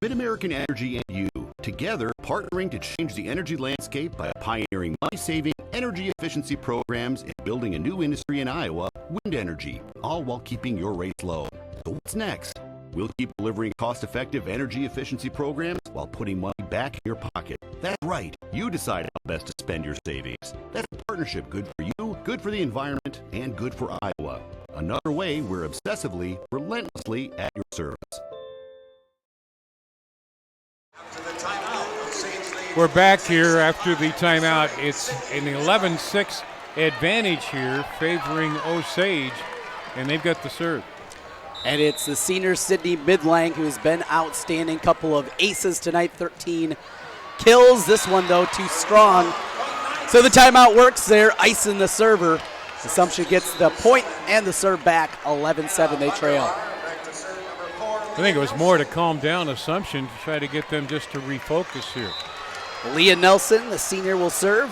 Mid-American Energy and you, together partnering to change the energy landscape by pioneering money-saving energy efficiency programs and building a new industry in Iowa, wind energy, all while keeping your rates low. So what's next? We'll keep delivering cost-effective energy efficiency programs while putting money back in your pocket. That's right. You decide how best to spend your savings. That's a partnership good for you, good for the environment, and good for Iowa. Another way we're obsessively, relentlessly at your service. We're back here after the timeout. It's an 11-6 advantage here favoring Osage, and they've got the serve. And it's the senior Sydney Midlang who's been outstanding. Couple of aces tonight, 13 kills. This one, though, too strong. So the timeout works there, icing the server. Assumption gets the point and the serve back, 11-7, they trail. I think it was more to calm down Assumption to try to get them just to refocus here. Leah Nelson, the senior, will serve.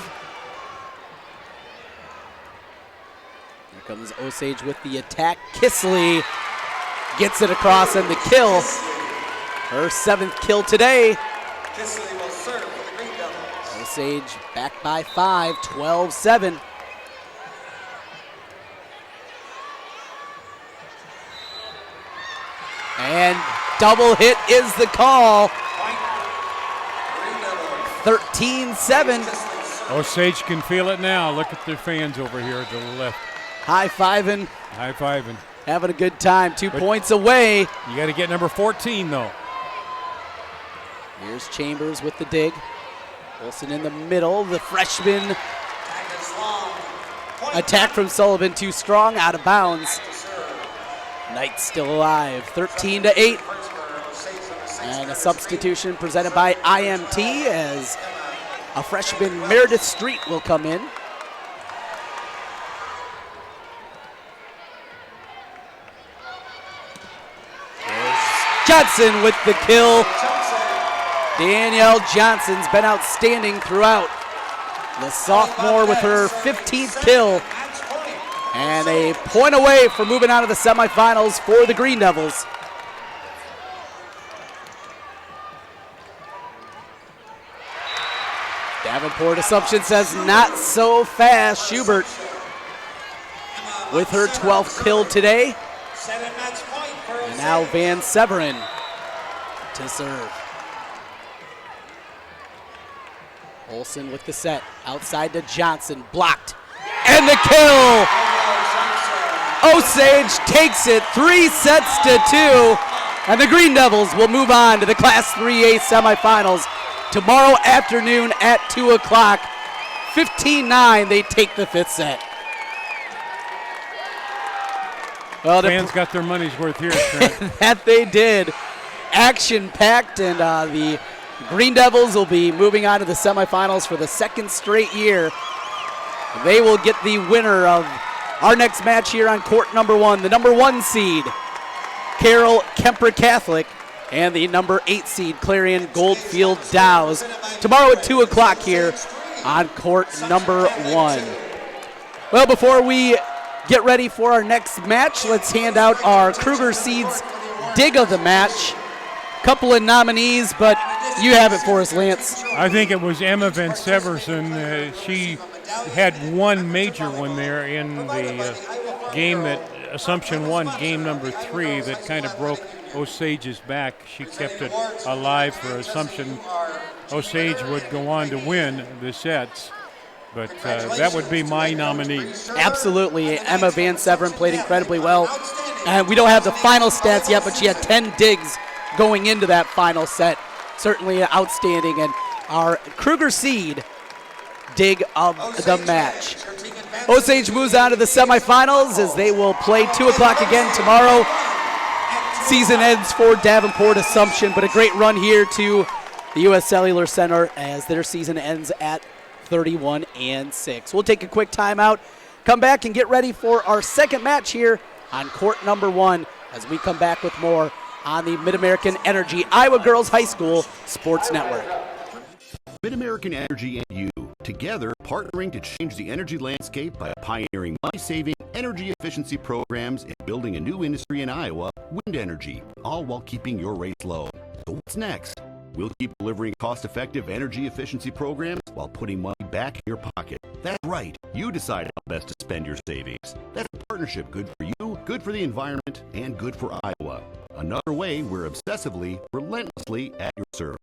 Here comes Osage with the attack. Kisley gets it across and the kill. Her 7th kill today. Kisley will serve for the Green Devils. Osage back by 5, 12-7. And double hit is the call. 13-7. Osage can feel it now. Look at their fans over here to the left. High-fiving. High-fiving. Having a good time. 2 points away. You got to get number 14, though. Here's Chambers with the dig. Wilson in the middle. The freshman attack from Sullivan too strong, out of bounds. Knights still alive. 13-8. And a substitution presented by IMT as a freshman Meredith Street will come in. Johnson with the kill. Danielle Johnson's been outstanding throughout. The sophomore with her 15th kill. And a point away from moving on to the semifinals for the Green Devils. Davenport Assumption says not so fast. Schubert with her 12th kill today. And now Van Severin to serve. Olsen with the set, outside to Johnson, blocked, and the kill! Osage takes it 3-2, and the Green Devils will move on to the Class 3A semifinals tomorrow afternoon at 2 o'clock. 15-9, they take the 5th set. Well, fans got their money's worth here, Trent. That they did. Action-packed, and the Green Devils will be moving on to the semifinals for the 2nd straight year. They will get the winner of our next match here on court number 1, the number 1 seed, Carroll Kemper Catholic, and the number 8 seed, Clarion Goldfield Dows, tomorrow at 2 o'clock here on court number 1. Well, before we get ready for our next match, let's hand out our Kruger Seeds dig of the match. Couple of nominees, but you have it for us, Lance. I think it was Emma Van Severson. She had one major one there in the game that Assumption won, game number 3, that kind of broke Osage's back. She kept it alive for Assumption. Osage would go on to win the sets, but that would be my nominee. Absolutely. Emma Van Severin played incredibly well. And we don't have the final stats yet, but she had 10 digs going into that final set. Certainly outstanding. And our Kruger Seed dig of the match. Osage moves on to the semifinals as they will play 2 o'clock again tomorrow. Season ends for Davenport Assumption, but a great run here to the U.S. Cellular Center as their season ends at 31-6. We'll take a quick timeout, come back and get ready for our second match here on court number 1 as we come back with more on the Mid-American Energy Iowa Girls High School Sports Network. Mid-American Energy and you, together partnering to change the energy landscape by pioneering money-saving energy efficiency programs and building a new industry in Iowa, wind energy, all while keeping your rates low. So what's next? We'll keep delivering cost-effective energy efficiency programs while putting money back in your pocket. That's right. You decide how best to spend your savings. That's a partnership good for you, good for the environment, and good for Iowa. Another way we're obsessively, relentlessly at your service.